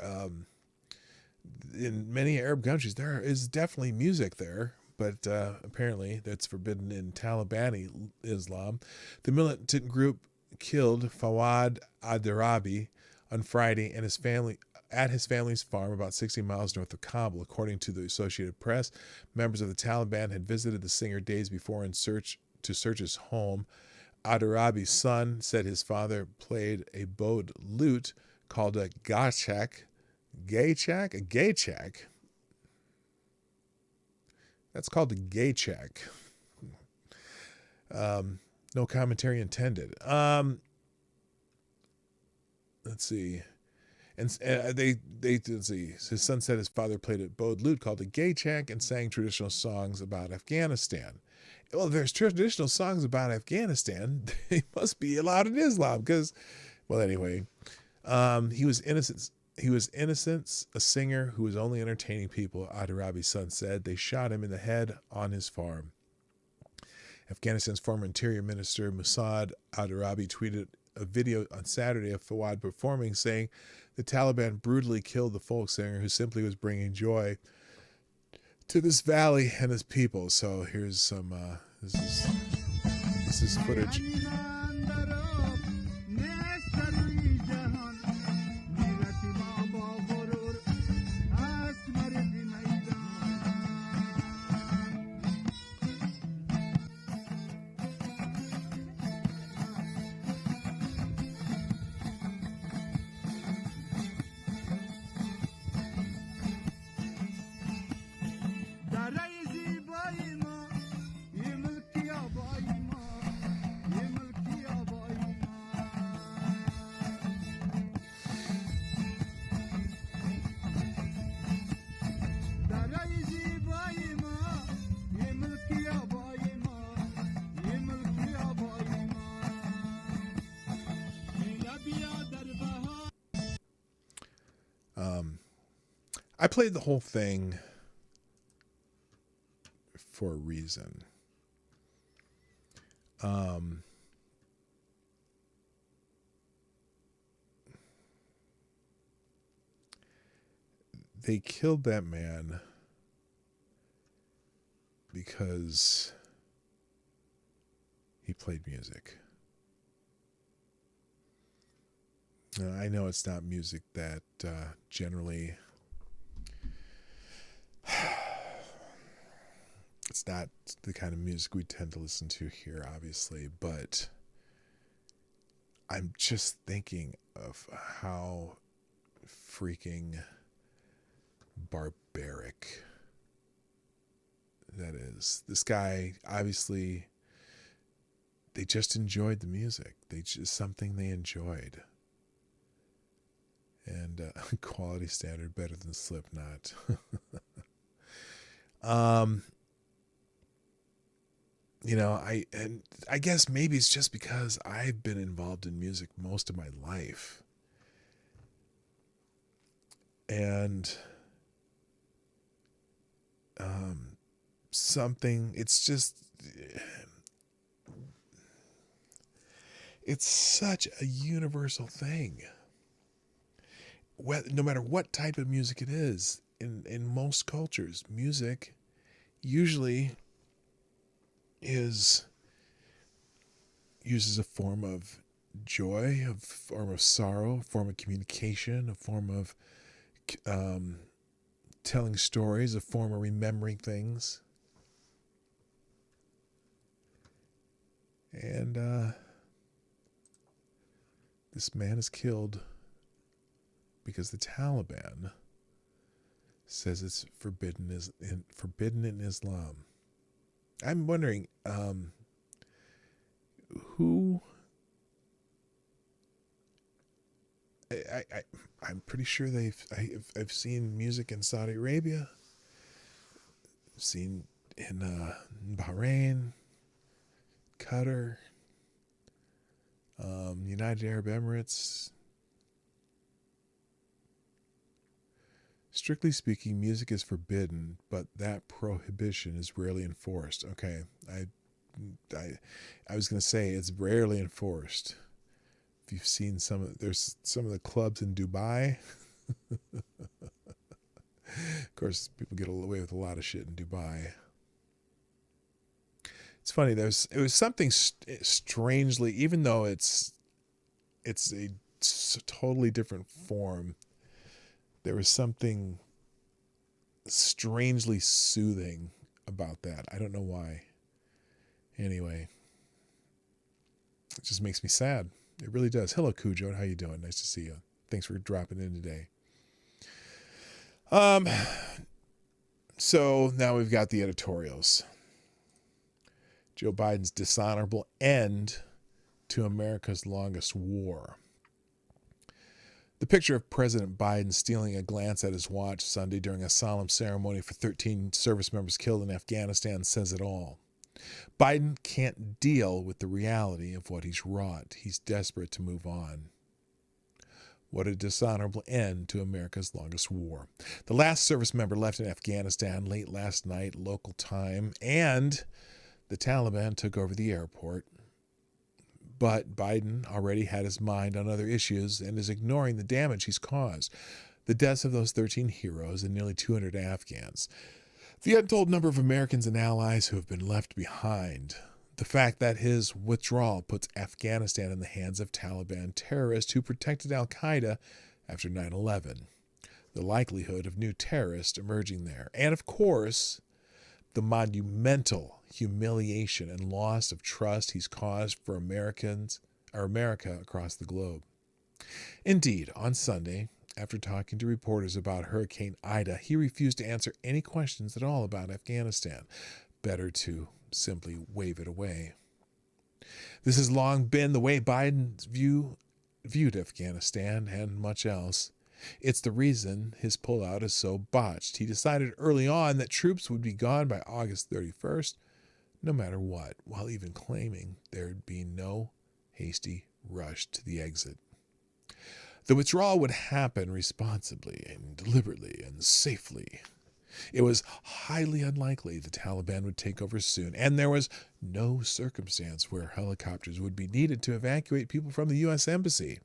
in many Arab countries there is definitely music there, but apparently that's forbidden in Taliban Islam. The militant group killed Fawad Adarabi on Friday and his family at his family's farm about 60 miles north of Kabul. According to the Associated Press, members of the Taliban had visited the singer days before to search his home. Adarabi's son said his father played a bowed lute called a gachak. A gaychak? That's called a gaychak. No commentary intended. Let's see. And let's see. His son said his father played a bowed lute called a gaychak and sang traditional songs about Afghanistan. Well, if there's traditional songs about Afghanistan, they must be allowed in Islam because, well, anyway, he was innocent. He was innocent, a singer who was only entertaining people, Adarabi's son said. They shot him in the head on his farm. Afghanistan's former Interior Minister Mossad Adarabi tweeted a video on Saturday of Fawad performing, saying the Taliban brutally killed the folk singer who simply was bringing joy to this valley and his people. So here's some, this is footage. I played the whole thing for a reason. They killed that man because he played music. Now, I know it's not music that generally... It's not the kind of music we tend to listen to here, obviously, but I'm just thinking of how freaking barbaric that is. This guy, obviously, they just enjoyed the music. They just something they enjoyed. And quality standard better than Slipknot. You know, I guess maybe it's just because I've been involved in music most of my life. And it's such a universal thing. No matter what type of music it is, in most cultures, music usually uses a form of joy, a form of sorrow, a form of communication, a form of telling stories, a form of remembering things. And this man is killed because the Taliban says it's forbidden in Islam. I'm wondering who. I'm pretty sure I've seen music in Saudi Arabia. I've seen in Bahrain, Qatar, United Arab Emirates. Strictly speaking, music is forbidden, but that prohibition is rarely enforced. Okay, I was going to say it's rarely enforced. If you've seen there's some of the clubs in Dubai. Of course, people get away with a lot of shit in Dubai. It's funny. It was something strangely, even though it's a totally different form There was something strangely soothing about that. I don't know why. Anyway, it just makes me sad. It really does. Hello, Cujo. How you doing? Nice to see you. Thanks for dropping in today. So now we've got the editorials. Joe Biden's dishonorable end to America's longest war. The picture of President Biden stealing a glance at his watch Sunday during a solemn ceremony for 13 service members killed in Afghanistan says it all. Biden can't deal with the reality of what he's wrought. He's desperate to move on. What a dishonorable end to America's longest war. The last service member left in Afghanistan late last night, local time, and the Taliban took over the airport. But Biden already had his mind on other issues and is ignoring the damage he's caused. The deaths of those 13 heroes and nearly 200 Afghans. The untold number of Americans and allies who have been left behind. The fact that his withdrawal puts Afghanistan in the hands of Taliban terrorists who protected al-Qaeda after 9/11. The likelihood of new terrorists emerging there. And of course, the monumental humiliation and loss of trust he's caused for America across the globe. Indeed, on Sunday, after talking to reporters about Hurricane Ida, he refused to answer any questions at all about Afghanistan. Better to simply wave it away. This has long been the way Biden viewed Afghanistan and much else. It's the reason his pullout is so botched. He decided early on that troops would be gone by August 31st, no matter what, while even claiming there'd be no hasty rush to the exit. The withdrawal would happen responsibly and deliberately and safely. It was highly unlikely the Taliban would take over soon, and there was no circumstance where helicopters would be needed to evacuate people from the U.S. Embassy.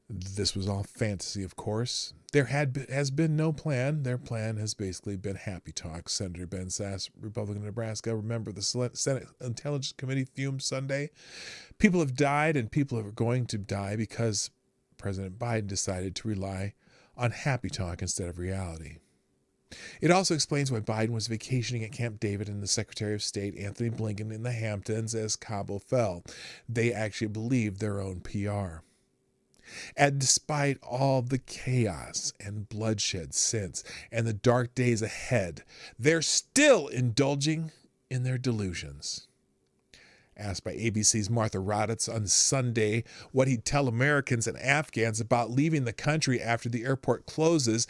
This was all fantasy, of course. There has been no plan. Their plan has basically been happy talk. Senator Ben Sasse, Republican of Nebraska, remember the Senate Intelligence Committee fumed Sunday? People have died and people are going to die because President Biden decided to rely on happy talk instead of reality. It also explains why Biden was vacationing at Camp David and the Secretary of State, Anthony Blinken, in the Hamptons as Kabul fell. They actually believed their own PR. And despite all the chaos and bloodshed since and the dark days ahead, they're still indulging in their delusions. Asked by ABC's Martha Raddatz on Sunday what he'd tell Americans and Afghans about leaving the country after the airport closes,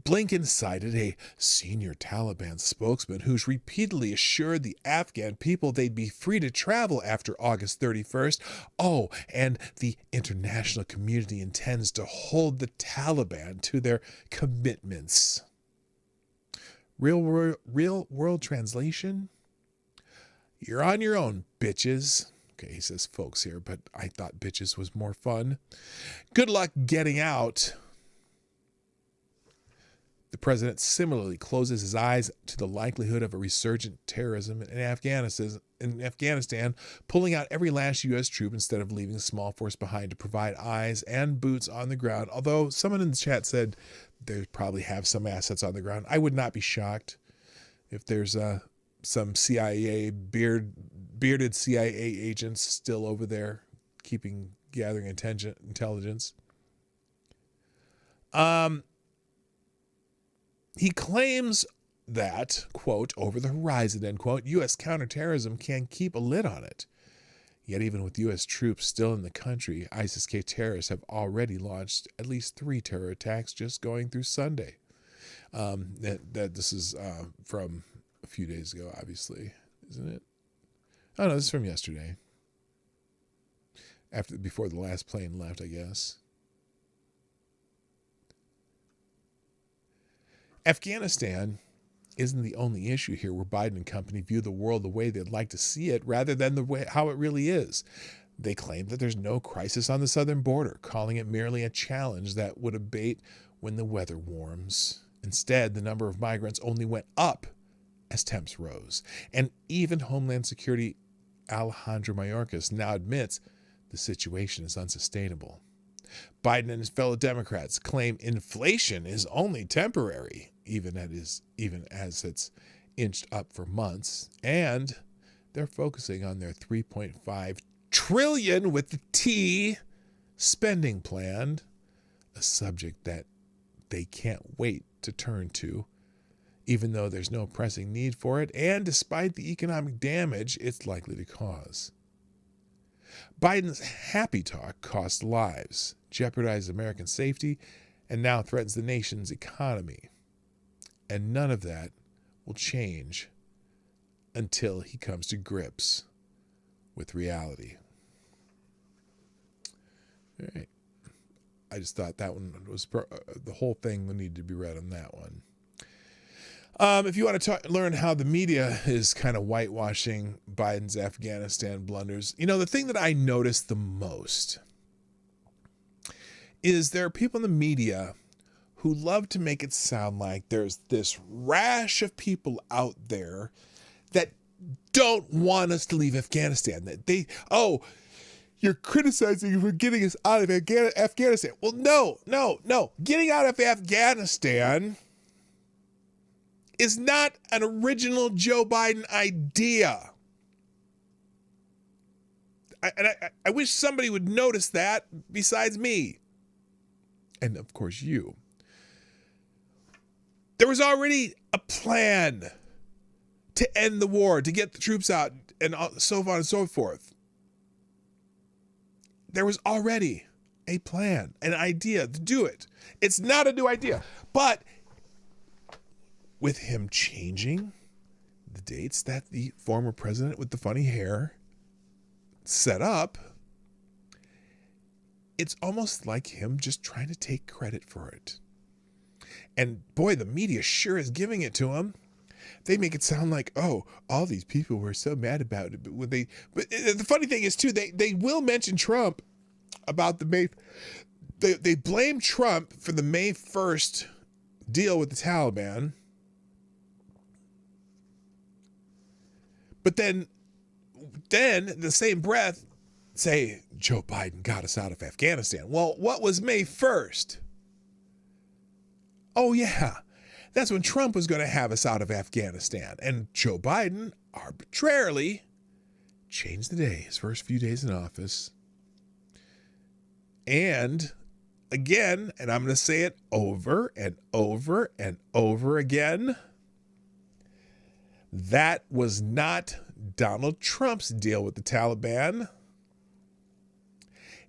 Blinken cited a senior Taliban spokesman who's repeatedly assured the Afghan people they'd be free to travel after August 31st. Oh, and the international community intends to hold the Taliban to their commitments. Real world translation? You're on your own, bitches. Okay, he says folks here, but I thought bitches was more fun. Good luck getting out. The president similarly closes his eyes to the likelihood of a resurgent terrorism in Afghanistan, pulling out every last U.S. troop instead of leaving a small force behind to provide eyes and boots on the ground. Although someone in the chat said they probably have some assets on the ground. I would not be shocked if there's some CIA, bearded CIA agents still over there gathering intelligence. He claims that, quote, over the horizon, end quote, U.S. counterterrorism can keep a lid on it. Yet even with U.S. troops still in the country, ISIS-K terrorists have already launched at least 3 terror attacks just going through Sunday. This is from a few days ago, obviously, isn't it? Oh, no, this is from yesterday. Before the last plane left, I guess. Afghanistan isn't the only issue here where Biden and company view the world the way they'd like to see it rather than the way how it really is. They claim that there's no crisis on the southern border, calling it merely a challenge that would abate when the weather warms. Instead, the number of migrants only went up as temps rose. And even Homeland Security Alejandro Mayorkas now admits The situation is unsustainable. Biden and his fellow Democrats claim inflation is only temporary, even as it's inched up for months, and they're focusing on their $3.5 trillion with the T spending plan, a subject that they can't wait to turn to, even though there's no pressing need for it, and despite the economic damage it's likely to cause. Biden's happy talk costs lives, jeopardizes American safety, and now threatens the nation's economy. And none of that will change until he comes to grips with reality. All right. I just thought that one was the whole thing needed to be read on that one. If you want to learn how the media is kind of whitewashing Biden's Afghanistan blunders, the thing that I noticed the most is there are people in the media who love to make it sound like there's this rash of people out there that don't want us to leave Afghanistan. That you're criticizing for getting us out of Afghanistan. Well, no. Getting out of Afghanistan is not an original Joe Biden idea. I wish somebody would notice that besides me. And of course you. There was already a plan to end the war, to get the troops out, and so on and so forth. There was already a plan, an idea to do it. It's not a new idea. But with him changing the dates that the former president with the funny hair set up, it's almost like him just trying to take credit for it. And boy, the media sure is giving it to him. They make it sound like, all these people were so mad about it. But the funny thing is, too, they will mention Trump about the May. They blame Trump for the May 1st deal with the Taliban. But then in the same breath, say Joe Biden got us out of Afghanistan. Well, what was May 1st? Oh, yeah. That's when Trump was going to have us out of Afghanistan. And Joe Biden arbitrarily changed the day, his first few days in office. And again, and I'm going to say it over and over and over again, that was not Donald Trump's deal with the Taliban.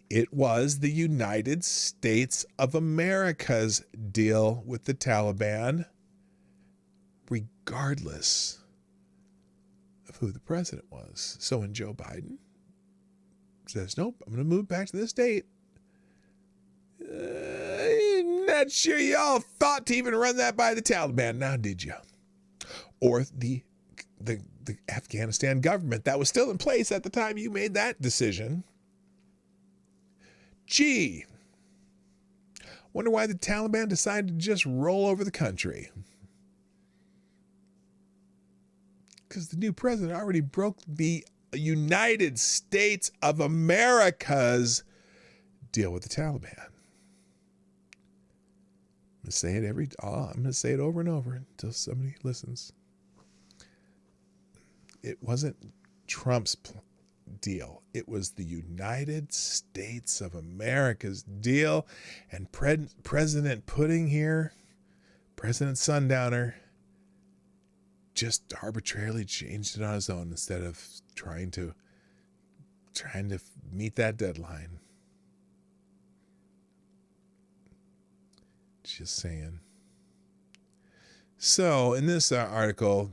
It was the United States of America's deal with the Taliban, regardless of who the president was. So when Joe Biden says, nope, I'm going to move back to this date, not sure y'all thought to even run that by the Taliban, now did you? Or the Afghanistan government that was still in place at the time you made that decision. Gee, wonder why the Taliban decided to just roll over the country. Because the new president already broke the United States of America's deal with the Taliban. I'm going to say it over and over until somebody listens. It wasn't Trump's deal. It was the United States of America's deal. And President Pudding here, President Sundowner, just arbitrarily changed it on his own instead of trying to meet that deadline. Just saying. So in this article,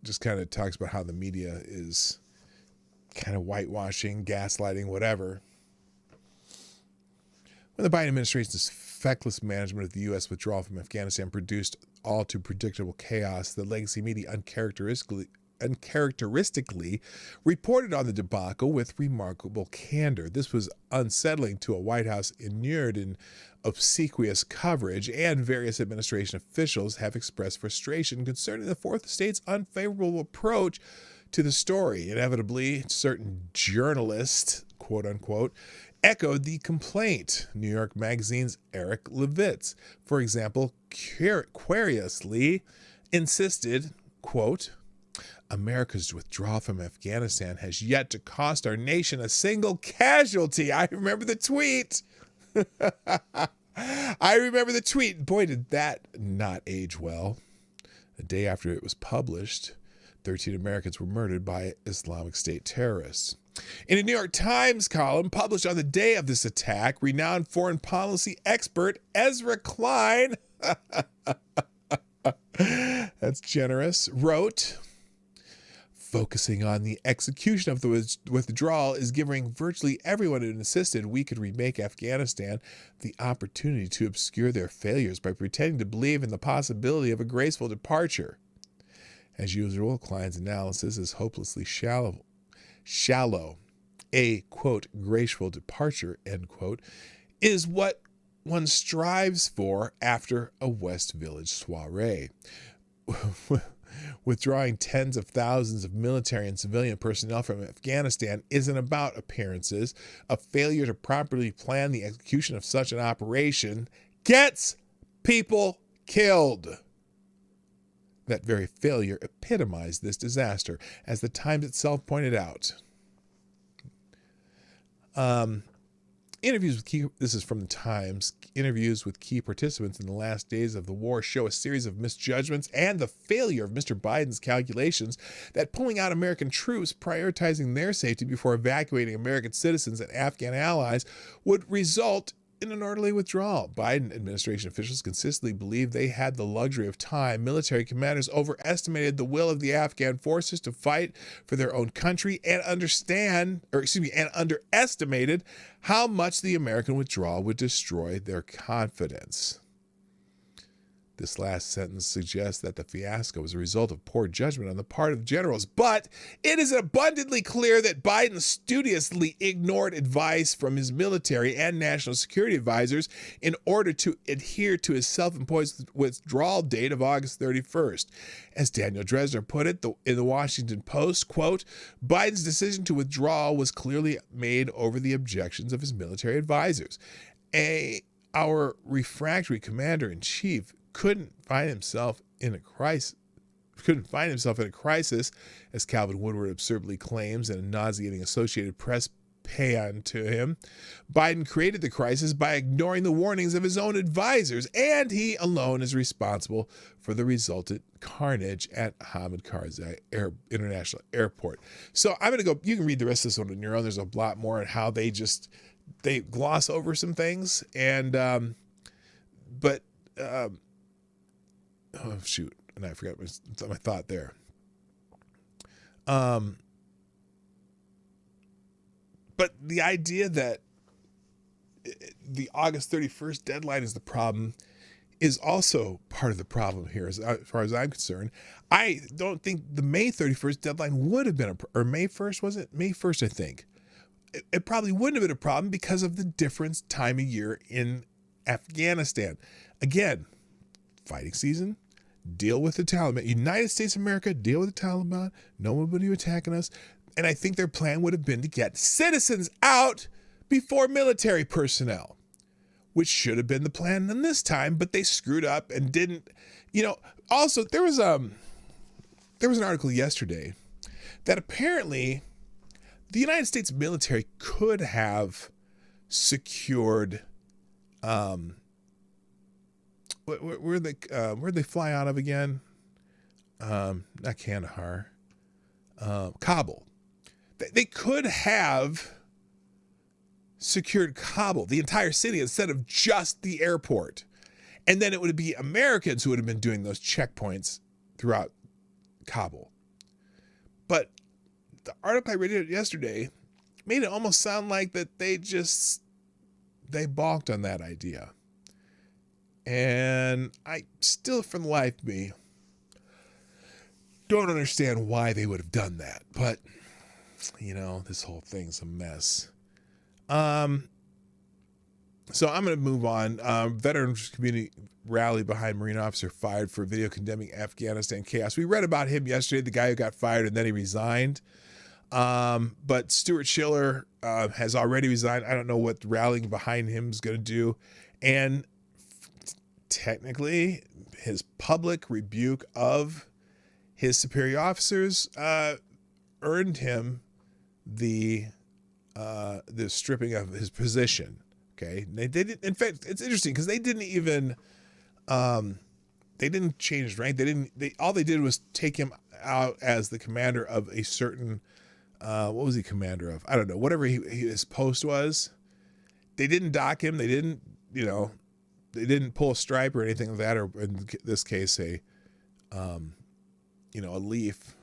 just kind of talks about how the media is kind of whitewashing, gaslighting, whatever. When the Biden administration's feckless management of the U.S. withdrawal from Afghanistan produced all too predictable chaos, the legacy media uncharacteristically reported on the debacle with remarkable candor. This was unsettling to a White House inured in obsequious coverage, and various administration officials have expressed frustration concerning the fourth estate's unfavorable approach to the story. Inevitably, certain journalists, quote unquote, echoed the complaint. New York Magazine's Eric Levitz, for example, querulously insisted, quote, America's withdrawal from Afghanistan has yet to cost our nation a single casualty. I remember the tweet. I remember the tweet. Boy, did that not age well. The day after it was published, 13 Americans were murdered by Islamic State terrorists. In a New York Times column published on the day of this attack, renowned foreign policy expert Ezra Klein, that's generous, wrote, focusing on the execution of the withdrawal is giving virtually everyone who insisted we could remake Afghanistan the opportunity to obscure their failures by pretending to believe in the possibility of a graceful departure. As usual, Klein's analysis is hopelessly shallow. A, quote, graceful departure, end quote, is what one strives for after a West Village soiree. Withdrawing tens of thousands of military and civilian personnel from Afghanistan isn't about appearances. A failure to properly plan the execution of such an operation gets people killed. That very failure epitomized this disaster, as the Times itself pointed out. This is from the Times. Interviews with key participants in the last days of the war show a series of misjudgments and the failure of Mr. Biden's calculations that pulling out American troops, prioritizing their safety before evacuating American citizens and Afghan allies, would result in an orderly withdrawal. Biden administration officials consistently believed they had the luxury of time. Military commanders overestimated the will of the Afghan forces to fight for their own country and underestimated how much the American withdrawal would destroy their confidence. This last sentence suggests that the fiasco was a result of poor judgment on the part of generals, but it is abundantly clear that Biden studiously ignored advice from his military and national security advisors in order to adhere to his self-imposed withdrawal date of August 31st. As Daniel Dresner put it in the Washington Post, quote, Biden's decision to withdraw was clearly made over the objections of his military advisors. Our refractory commander-in-chief couldn't find himself in a crisis, as Calvin Woodward absurdly claims in a nauseating Associated Press paean to him. Biden created the crisis by ignoring the warnings of his own advisors, and he alone is responsible for the resultant carnage at Hamid Karzai International Airport. So I'm going to go, you can read the rest of this one on your own. There's a lot more on how they gloss over some things. And, oh, shoot. And I forgot my thought there. But the idea that the August 31st deadline is the problem is also part of the problem here, as far as I'm concerned. I don't think the May 31st deadline would have been, or May 1st, was it? May 1st, I think. It probably wouldn't have been a problem because of the different time of year in Afghanistan. Again, fighting season, deal with the Taliban. United States of America, deal with the Taliban. No one would be attacking us. And I think their plan would have been to get citizens out before military personnel, which should have been the plan in this time, but they screwed up and didn't. Also, there was an article yesterday that apparently the United States military could have secured where'd they fly out of again? Not Kandahar. Kabul. They could have secured Kabul, the entire city, instead of just the airport. And then it would be Americans who would have been doing those checkpoints throughout Kabul. But the article I read yesterday made it almost sound like that they balked on that idea. And I still, for the life of me, don't understand why they would have done that. But, this whole thing's a mess. So I'm going to move on. Veterans community rally behind Marine officer fired for video condemning Afghanistan chaos. We read about him yesterday, the guy who got fired and then he resigned. But Stuart Schiller has already resigned. I don't know what rallying behind him is going to do. And technically, his public rebuke of his superior officers earned him the stripping of his position. Okay, they didn't. In fact, it's interesting because they didn't even they didn't change his rank. All they did was take him out as the commander of a certain what was he commander of? I don't know. Whatever his post was. They didn't dock him. They didn't, they didn't pull a stripe or anything like that, or in this case a leaf.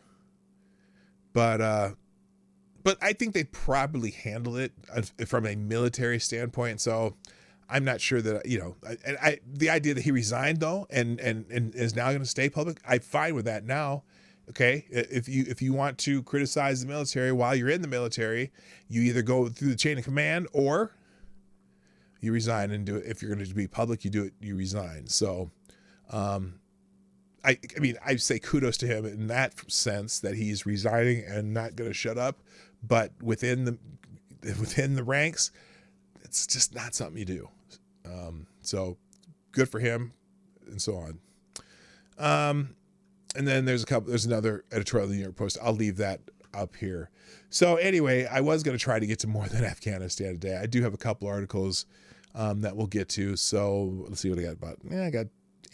But I think they probably handled it from a military standpoint. So I'm not sure that, the idea that he resigned though, and is now going to stay public, I'm fine with that now. Okay. If you want to criticize the military while you're in the military, you either go through the chain of command or you resign and do it. If you're going to be public, you do it, you resign. So, I say kudos to him in that sense that he's resigning and not going to shut up, but within the ranks, it's just not something you do. So good for him and so on. And then there's another editorial in the New York Post. I'll leave that up here. So anyway, I was going to try to get to more than Afghanistan today. I do have a couple articles that we'll get to. So let's see what I got. I got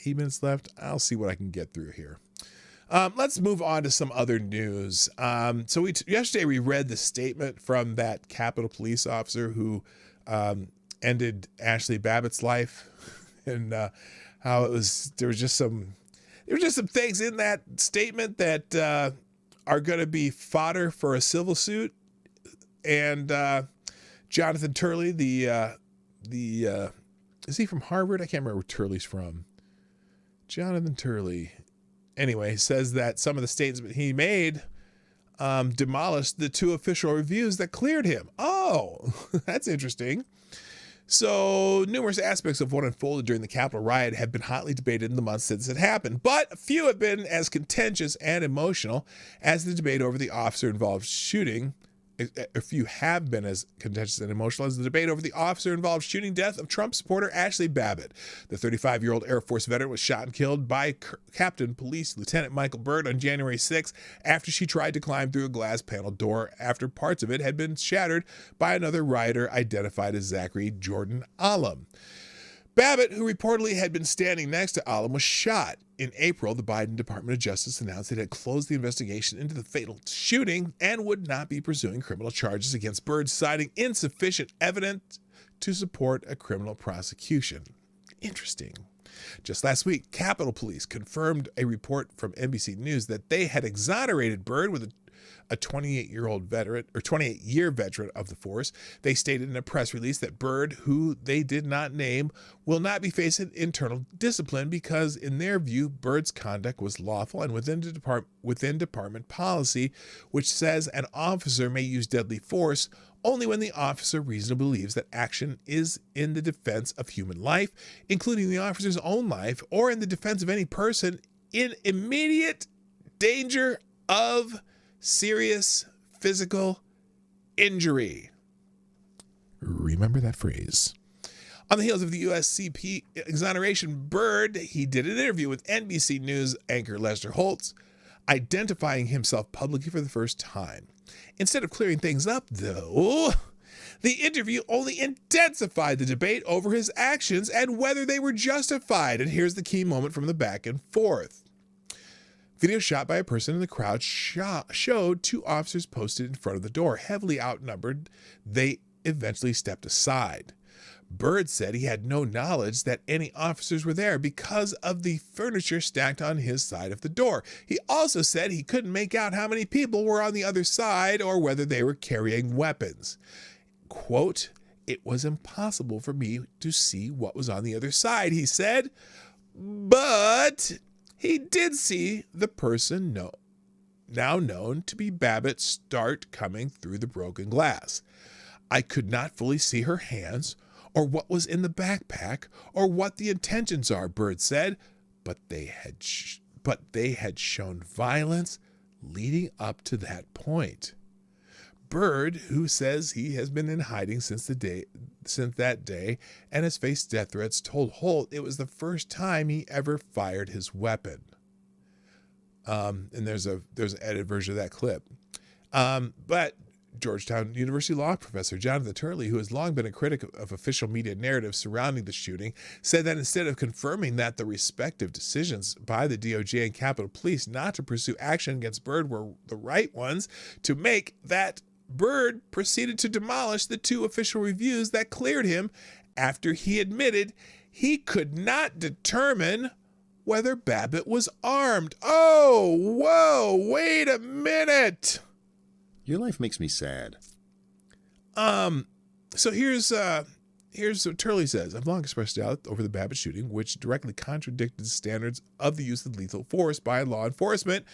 8 minutes left. I'll see what I can get through here. Let's move on to some other news. So yesterday we read the statement from that Capitol Police officer who ended Ashley Babbitt's life, and how there were just some things in that statement that are going to be fodder for a civil suit. And Jonathan Turley, is he from Harvard? I can't remember where Turley's from. Jonathan Turley. Anyway, says that some of the statements he made demolished the 2 official reviews that cleared him. Oh, that's interesting. So numerous aspects of what unfolded during the Capitol riot have been hotly debated in the months since it happened, but a few have been as contentious and emotional as the debate over the officer-involved shooting. A few have been as contentious and emotional as the debate over the officer-involved shooting death of Trump supporter Ashley Babbitt. The 35-year-old Air Force veteran was shot and killed by Captain Police Lieutenant Michael Byrd on January 6 after she tried to climb through a glass panel door after parts of it had been shattered by another rioter identified as Zachary Jordan Alam. Babbitt, who reportedly had been standing next to Alam, was shot. In April, the Biden Department of Justice announced it had closed the investigation into the fatal shooting and would not be pursuing criminal charges against Byrd, citing insufficient evidence to support a criminal prosecution. Interesting. Just last week, Capitol Police confirmed a report from NBC News that they had exonerated Byrd with a 28-year veteran of the force. They stated in a press release that Byrd, who they did not name, will not be facing internal discipline because, in their view, Byrd's conduct was lawful and within department policy, which says an officer may use deadly force only when the officer reasonably believes that action is in the defense of human life, including the officer's own life, or in the defense of any person in immediate danger of serious physical injury. Remember that phrase. On the heels of the USCP exoneration, Byrd, he did an interview with NBC News anchor Lester Holtz, identifying himself publicly for the first time. Instead of clearing things up, though, the interview only intensified the debate over his actions and whether they were justified. And here's the key moment from the back and forth. Video shot by a person in the crowd showed 2 officers posted in front of the door. Heavily outnumbered, they eventually stepped aside. Byrd said he had no knowledge that any officers were there because of the furniture stacked on his side of the door. He also said he couldn't make out how many people were on the other side or whether they were carrying weapons. Quote, "It was impossible for me to see what was on the other side," he said, but he did see the person now known to be Babbitt start coming through the broken glass. "I could not fully see her hands or what was in the backpack or what the intentions are," Byrd said, but they had shown violence leading up to that point. Bird, who says he has been in hiding since that day and has faced death threats, told Holt it was the first time he ever fired his weapon. And there's an edited version of that clip. But Georgetown University law professor Jonathan Turley, who has long been a critic of official media narrative surrounding the shooting, said that instead of confirming that the respective decisions by the DOJ and Capitol Police not to pursue action against Bird were the right ones to make, that Bird proceeded to demolish the 2 official reviews that cleared him after he admitted he could not determine whether Babbitt was armed. Oh, whoa, wait a minute. Your life makes me sad. So here's what Turley says. I've long expressed doubt over the Babbitt shooting, which directly contradicted standards of the use of lethal force by law enforcement.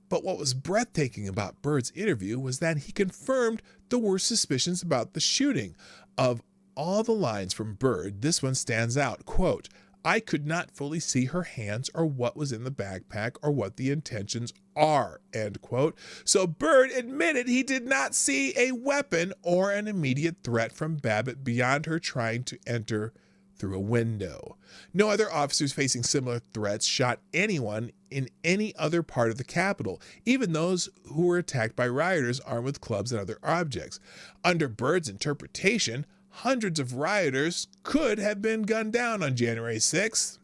But what was breathtaking about Bird's interview was that he confirmed the worst suspicions about the shooting. Of all the lines from Bird, this one stands out. Quote, I could not fully see her hands or what was in the backpack or what the intentions are, end quote. So Bird admitted he did not see a weapon or an immediate threat from Babbitt beyond her trying to enter through a window. No other officers facing similar threats shot anyone in any other part of the Capitol, even those who were attacked by rioters armed with clubs and other objects. Under Bird's interpretation, hundreds of rioters could have been gunned down on January 6th.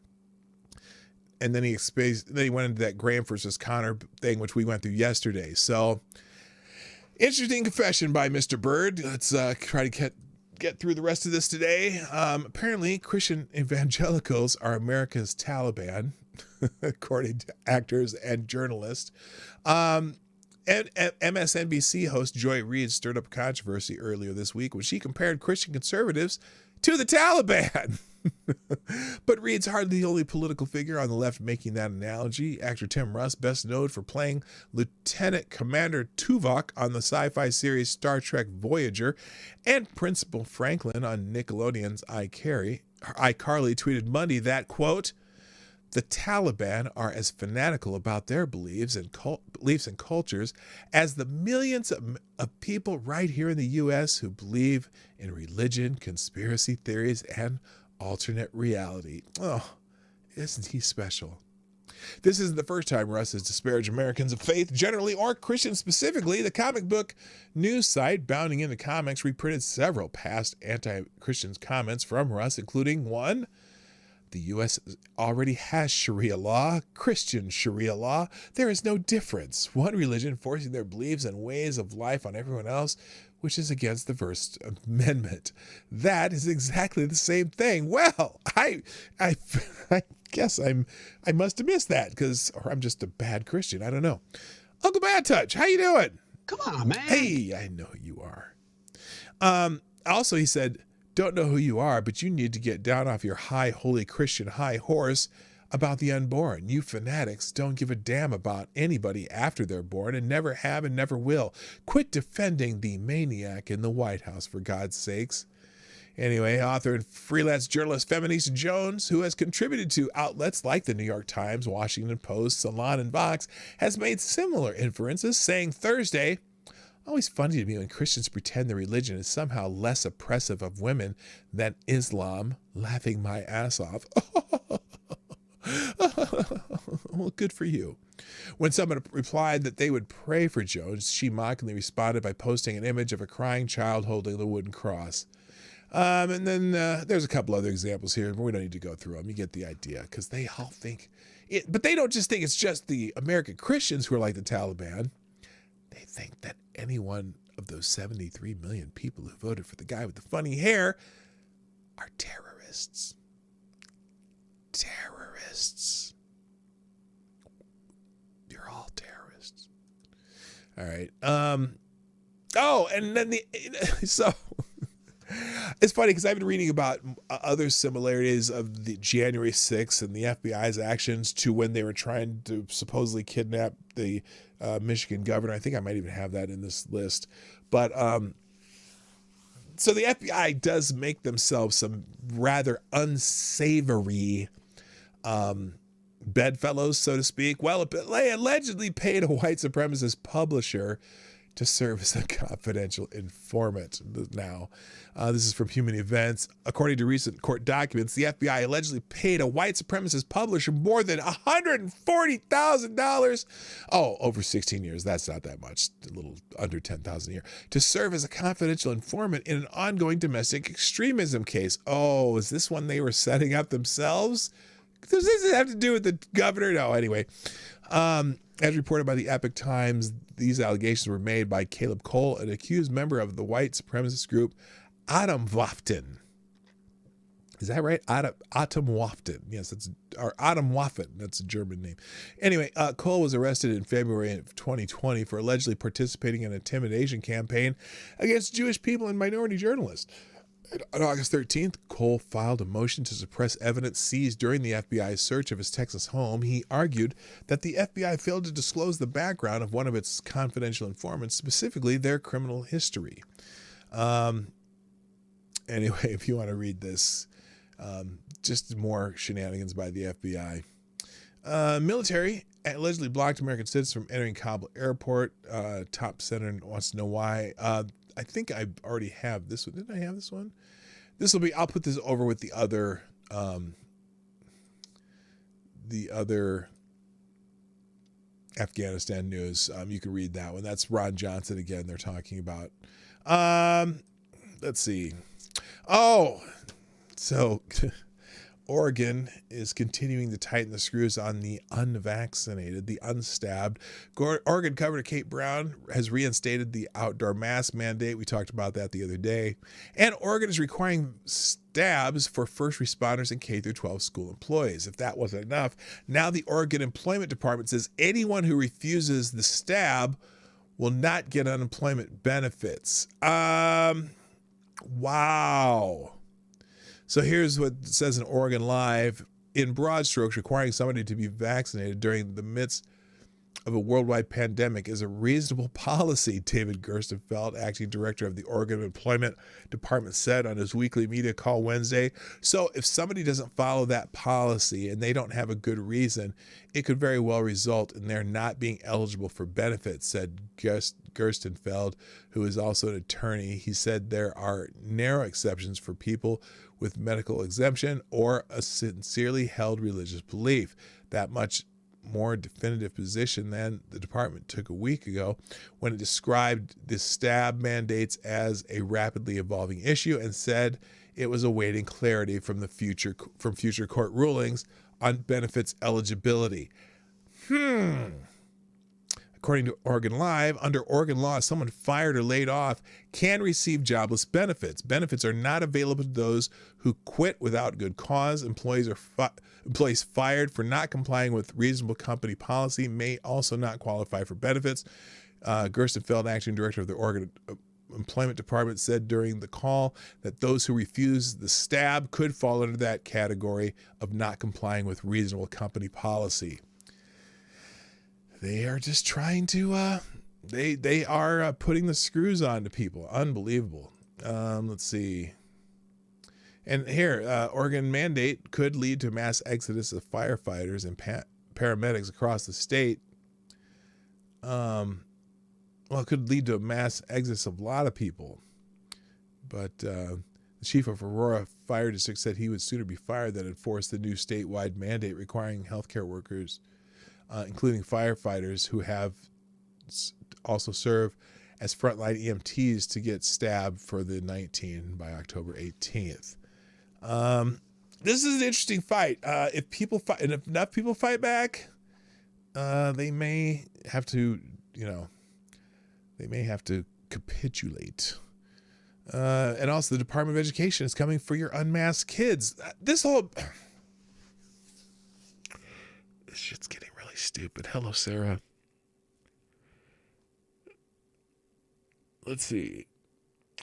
And then he went into that Graham versus Connor thing, which we went through yesterday. So, interesting confession by Mr. Bird. Let's try to get through the rest of this today. Apparently, Christian evangelicals are America's Taliban, according to actors and journalists. And MSNBC host Joy Reid stirred up controversy earlier this week when she compared Christian conservatives to the Taliban. But Reid's hardly the only political figure on the left making that analogy. Actor Tim Russ, best known for playing Lieutenant Commander Tuvok on the sci-fi series Star Trek Voyager, and Principal Franklin on Nickelodeon's iCarly, tweeted Monday that, quote, the Taliban are as fanatical about their beliefs and cultures as the millions of people right here in the U.S. who believe in religion, conspiracy theories, and alternate reality. Oh, isn't he special? This isn't the first time Russ has disparaged Americans of faith generally or Christians specifically. The comic book news site Bounding Into Comics reprinted several past anti-Christian comments from Russ, including one, the U.S. already has Sharia law, Christian Sharia law. There is no difference. One religion forcing their beliefs and ways of life on everyone else, which is against the First Amendment. That is exactly the same thing. Well, I guess I must have missed that or I'm just a bad Christian. I don't know. Uncle Bad Touch, how you doing? Come on, man. Hey, I know who you are. Also, he said, don't know who you are, but you need to get down off your high holy Christian high horse about the unborn. You fanatics don't give a damn about anybody after they're born and never have and never will. Quit defending the maniac in the White House, for God's sakes. Anyway, author and freelance journalist Feministe Jones, who has contributed to outlets like the New York Times, Washington Post, Salon, and Vox, has made similar inferences, saying Thursday, always funny to me when Christians pretend their religion is somehow less oppressive of women than Islam, laughing my ass off. Well, good for you. When someone replied that they would pray for Jones, she mockingly responded by posting an image of a crying child holding the wooden cross. And then there's a couple other examples here, but we don't need to go through them. You get the idea, because they all think it, but they don't just think it's just the American Christians who are like the Taliban. They think that any one of those 73 million people who voted for the guy with the funny hair are terrorists. Terrorists. You're all terrorists. All right. Oh, and then so it's funny because I've been reading about other similarities of the January 6th and the FBI's actions to when they were trying to supposedly kidnap the Michigan governor. I think I might even have that in this list. But so the FBI does make themselves some rather unsavory bedfellows, so to speak. Well, it allegedly paid a white supremacist publisher to serve as a confidential informant. Now, this is from Human Events. According to recent court documents, the FBI allegedly paid a white supremacist publisher more than $140,000. Oh, over 16 years. That's not that much. A little under 10,000 a year. To serve as a confidential informant in an ongoing domestic extremism case. Oh, is this one they were setting up themselves? Does this have to do with the governor? No, anyway. As reported by the Epoch Times, these allegations were made by Caleb Cole, an accused member of the white supremacist group Atomwaffen. Is that right? Atomwaffen. Yes, that's or Atomwaffen. That's a German name. Anyway, Cole was arrested in February of 2020 for allegedly participating in an intimidation campaign against Jewish people and minority journalists. On August 13th, Cole filed a motion to suppress evidence seized during the FBI's search of his Texas home. He argued that the FBI failed to disclose the background of one of its confidential informants, specifically their criminal history. Anyway, if you want to read this, just more shenanigans by the FBI. Military allegedly blocked American citizens from entering Kabul airport. Top senator wants to know why. I think I already have this one. Didn't I have this one? This will be, I'll put this over with the other Afghanistan news. You can read that one. That's Ron Johnson again. They're talking about, let's see. Oh, so Oregon is continuing to tighten the screws on the unvaccinated, the unstabbed. Oregon Governor Kate Brown has reinstated the outdoor mask mandate. We talked about that the other day. And Oregon is requiring stabs for first responders and K-12 school employees. If that wasn't enough, now the Oregon Employment Department says anyone who refuses the stab will not get unemployment benefits. Wow. So here's what it says in Oregon Live. In broad strokes, requiring somebody to be vaccinated during the midst of a worldwide pandemic is a reasonable policy, David Gerstenfeld, acting director of the Oregon Employment Department, said on his weekly media call Wednesday. So if somebody doesn't follow that policy and they don't have a good reason, it could very well result in their not being eligible for benefits, said Gerstenfeld, who is also an attorney. He said there are narrow exceptions for people with medical exemption or a sincerely held religious belief. That much more definitive position than the department took a week ago when it described the stab mandates as a rapidly evolving issue and said it was awaiting clarity from future court rulings on benefits eligibility. According to Oregon Live, under Oregon law, someone fired or laid off can receive jobless benefits. Benefits are not available to those who quit without good cause. Employees fired for not complying with reasonable company policy may also not qualify for benefits. Gerstenfeld, acting director of the Oregon Employment Department, said during the call that those who refuse the stab could fall under that category of not complying with reasonable company policy. They are just trying to, they are putting the screws on to people. Unbelievable. Let's see. And here, Oregon mandate could lead to mass exodus of firefighters and paramedics across the state. Well, it could lead to a mass exodus of a lot of people. But the chief of Aurora Fire District said he would sooner be fired than enforce the new statewide mandate requiring healthcare workers, including firefighters who have also served as frontline EMTs, to get stabbed for the 19 by October 18th. This is an interesting fight. If people fight, and if enough people fight back, they may have to, they may have to capitulate. And also, the Department of Education is coming for your unmasked kids. This shit's getting really stupid. Hello, Sarah. Let's see.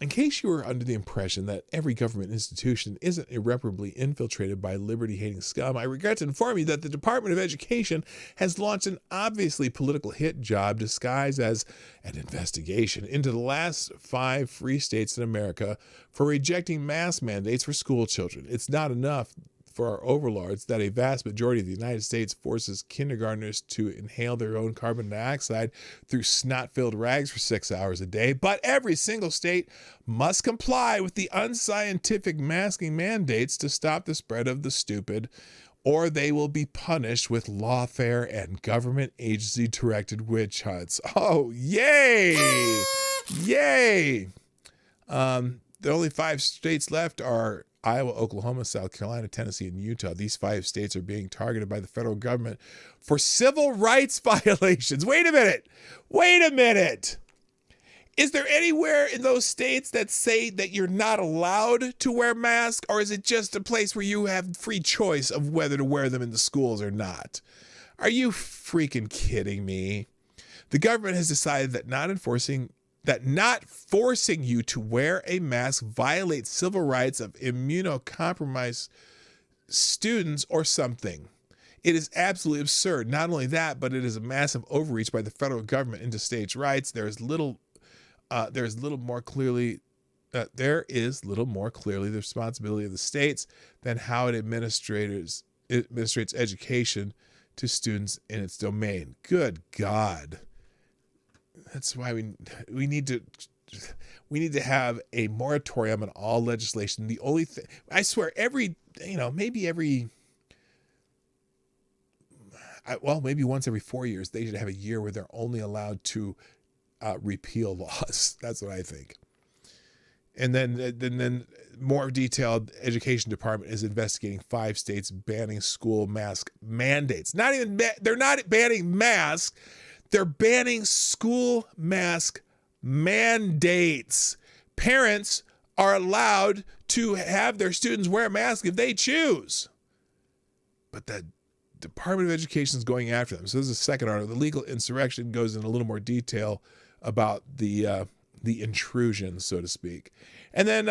In case you were under the impression that every government institution isn't irreparably infiltrated by liberty-hating scum, I regret to inform you that the Department of Education has launched an obviously political hit job disguised as an investigation into the last 5 free states in America for rejecting mask mandates for school children. It's not enough for our overlords that a vast majority of the United States forces kindergartners to inhale their own carbon dioxide through snot-filled rags for 6 hours a day, but every single state must comply with the unscientific masking mandates to stop the spread of the stupid, or they will be punished with lawfare and government agency-directed witch hunts. Oh, yay! Yay! The only 5 states left are Iowa, Oklahoma, South Carolina, Tennessee, and Utah. These 5 states are being targeted by the federal government for civil rights violations. Wait a minute. Wait a minute. Is there anywhere in those states that say that you're not allowed to wear masks, or is it just a place where you have free choice of whether to wear them in the schools or not? Are you freaking kidding me? The government has decided that not forcing you to wear a mask violates civil rights of immunocompromised students or something. It is absolutely absurd. Not only that, but it is a massive overreach by the federal government into states' rights. There is little more clearly the responsibility of the states than how it administrates education to students in its domain. Good God. That's why we need to have a moratorium on all legislation. The only thing, I swear, maybe once every 4 years, they should have a year where they're only allowed to repeal laws. That's what I think. And then more detailed, education department is investigating 5 states banning school mask mandates. They're not banning masks. They're banning school mask mandates. Parents are allowed to have their students wear a mask if they choose. But the Department of Education is going after them. So this is the second article. The legal insurrection goes in a little more detail about the intrusion, so to speak. And then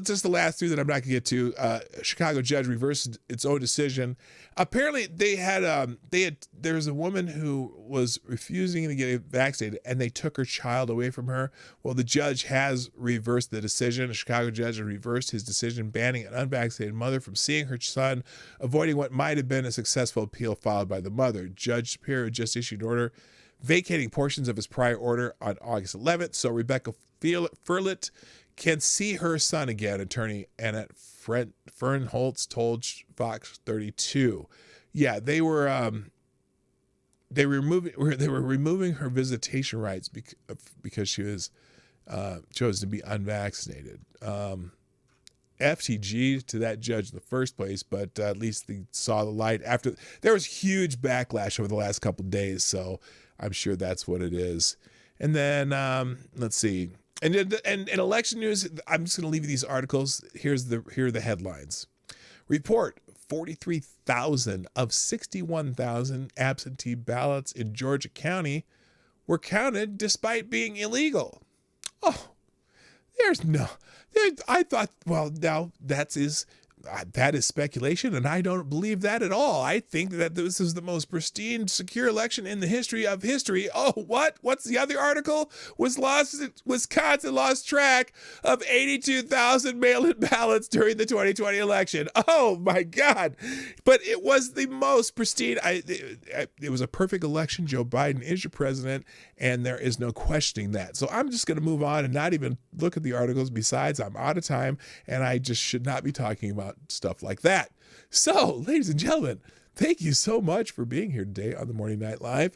just the last 3 that I'm not going to get to. A Chicago judge reversed its own decision. Apparently, there was a woman who was refusing to get vaccinated, and they took her child away from her. Well, the judge has reversed the decision. A Chicago judge has reversed his decision, banning an unvaccinated mother from seeing her son, avoiding what might have been a successful appeal filed by the mother. Judge Shapiro just issued an order vacating portions of his prior order on August 11th, so Rebecca Furlet can see her son again, attorney Annette Fernholtz told Fox 32. Yeah, they were removing her visitation rights because she was chose to be unvaccinated. FTG to that judge in the first place, but at least they saw the light after. There was huge backlash over the last couple of days, so I'm sure that's what it is. And then let's see. And in election news, I'm just going to leave you these articles. Here are the headlines. Report: 43,000 of 61,000 absentee ballots in Georgia County were counted despite being illegal. Oh, I thought, well, now that is speculation, and I don't believe that at all. I think that this is the most pristine, secure election in the history of history. Oh, what's the other article? Wisconsin lost track of 82,000 mail-in ballots during the 2020 election. Oh my God. But it was the most pristine. It was a perfect election. Joe Biden is your president, and there is no questioning that. So I'm just going to move on and not even look at the articles. Besides, I'm out of time, and I just should not be talking about stuff like that. So, ladies and gentlemen, thank you so much for being here today on the Morning Night Live.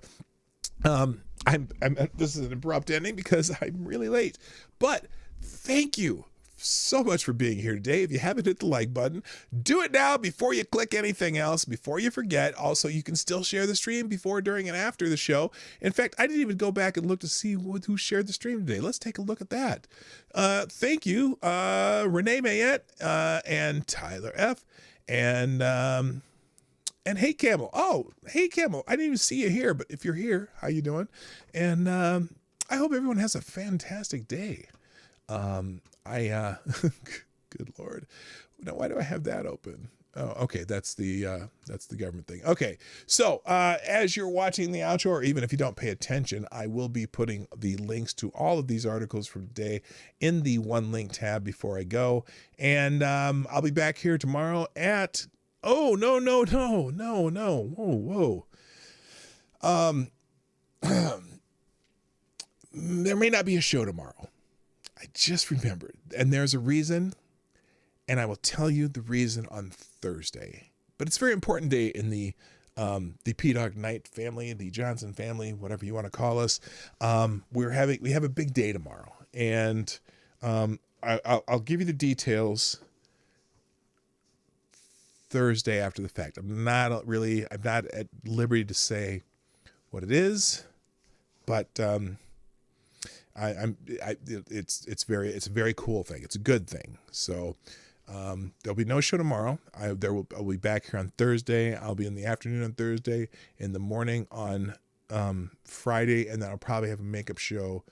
This is an abrupt ending because I'm really late, but thank you so much for being here today. If you haven't hit the like button, do it now before you click anything else, before you forget. Also, you can still share the stream before, during, and after the show. In fact, I didn't even go back and look to see who shared the stream today. Let's take a look at that. Thank you, Renee Mayette, and Tyler F, and Hey Camel. Oh, Hey Camel. I didn't even see you here, but if you're here, how you doing? And I hope everyone has a fantastic day. Good Lord. Now, why do I have that open? Oh, okay. That's the government thing. Okay. So, as you're watching the outro, or even if you don't pay attention, I will be putting the links to all of these articles from today in the one link tab before I go. And, I'll be back here tomorrow at Oh, no. Whoa. There may not be a show tomorrow. I just remembered. And there's a reason. And I will tell you the reason on Thursday. But it's a very important day in the PDawgKnight family, the Johnson family, whatever you want to call us. We have a big day tomorrow. And I'll give you the details Thursday after the fact. I'm not at liberty to say what it is, but it's a very cool thing. It's a good thing. So there'll be no show tomorrow. I'll be back here on Thursday. I'll be in the afternoon on Thursday, in the morning on Friday, and then I'll probably have a makeup show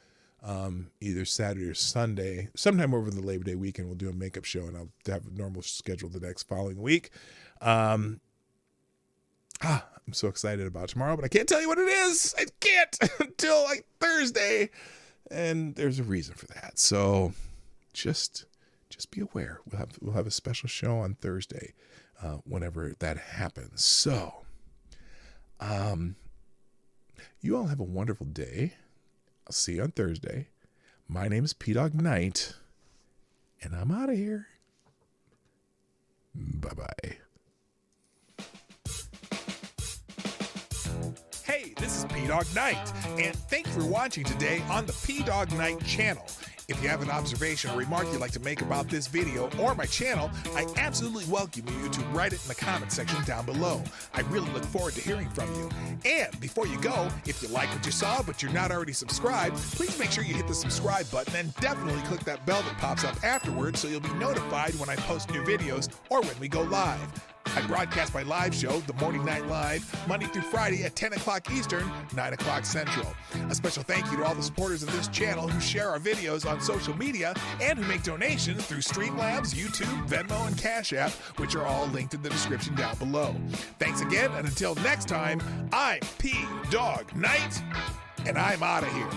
either Saturday or Sunday. Sometime over the Labor Day weekend, we'll do a makeup show, and I'll have a normal schedule the next following week. I'm so excited about tomorrow, but I can't tell you what it is. I can't until like Thursday, and there's a reason for that. So just be aware. We'll have a special show on Thursday, whenever that happens. So, you all have a wonderful day. I'll see you on Thursday. My name is PDawgKnight, and I'm out of here. Bye-bye. Hey, this is PDawgKnight, and thank you for watching today on the PDawgKnight channel. If you have an observation or remark you'd like to make about this video or my channel, I absolutely welcome you to write it in the comment section down below. I really look forward to hearing from you. And before you go, if you like what you saw but you're not already subscribed, please make sure you hit the subscribe button and definitely click that bell that pops up afterwards so you'll be notified when I post new videos or when we go live. I broadcast my live show, The Morning Night Live, Monday through Friday at 10 o'clock Eastern, 9 o'clock Central. A special thank you to all the supporters of this channel who share our videos on social media and who make donations through Streamlabs, YouTube, Venmo, and Cashapp, which are all linked in the description down below. Thanks again, and until next time, I'm PDawgKnight, and I'm out of here.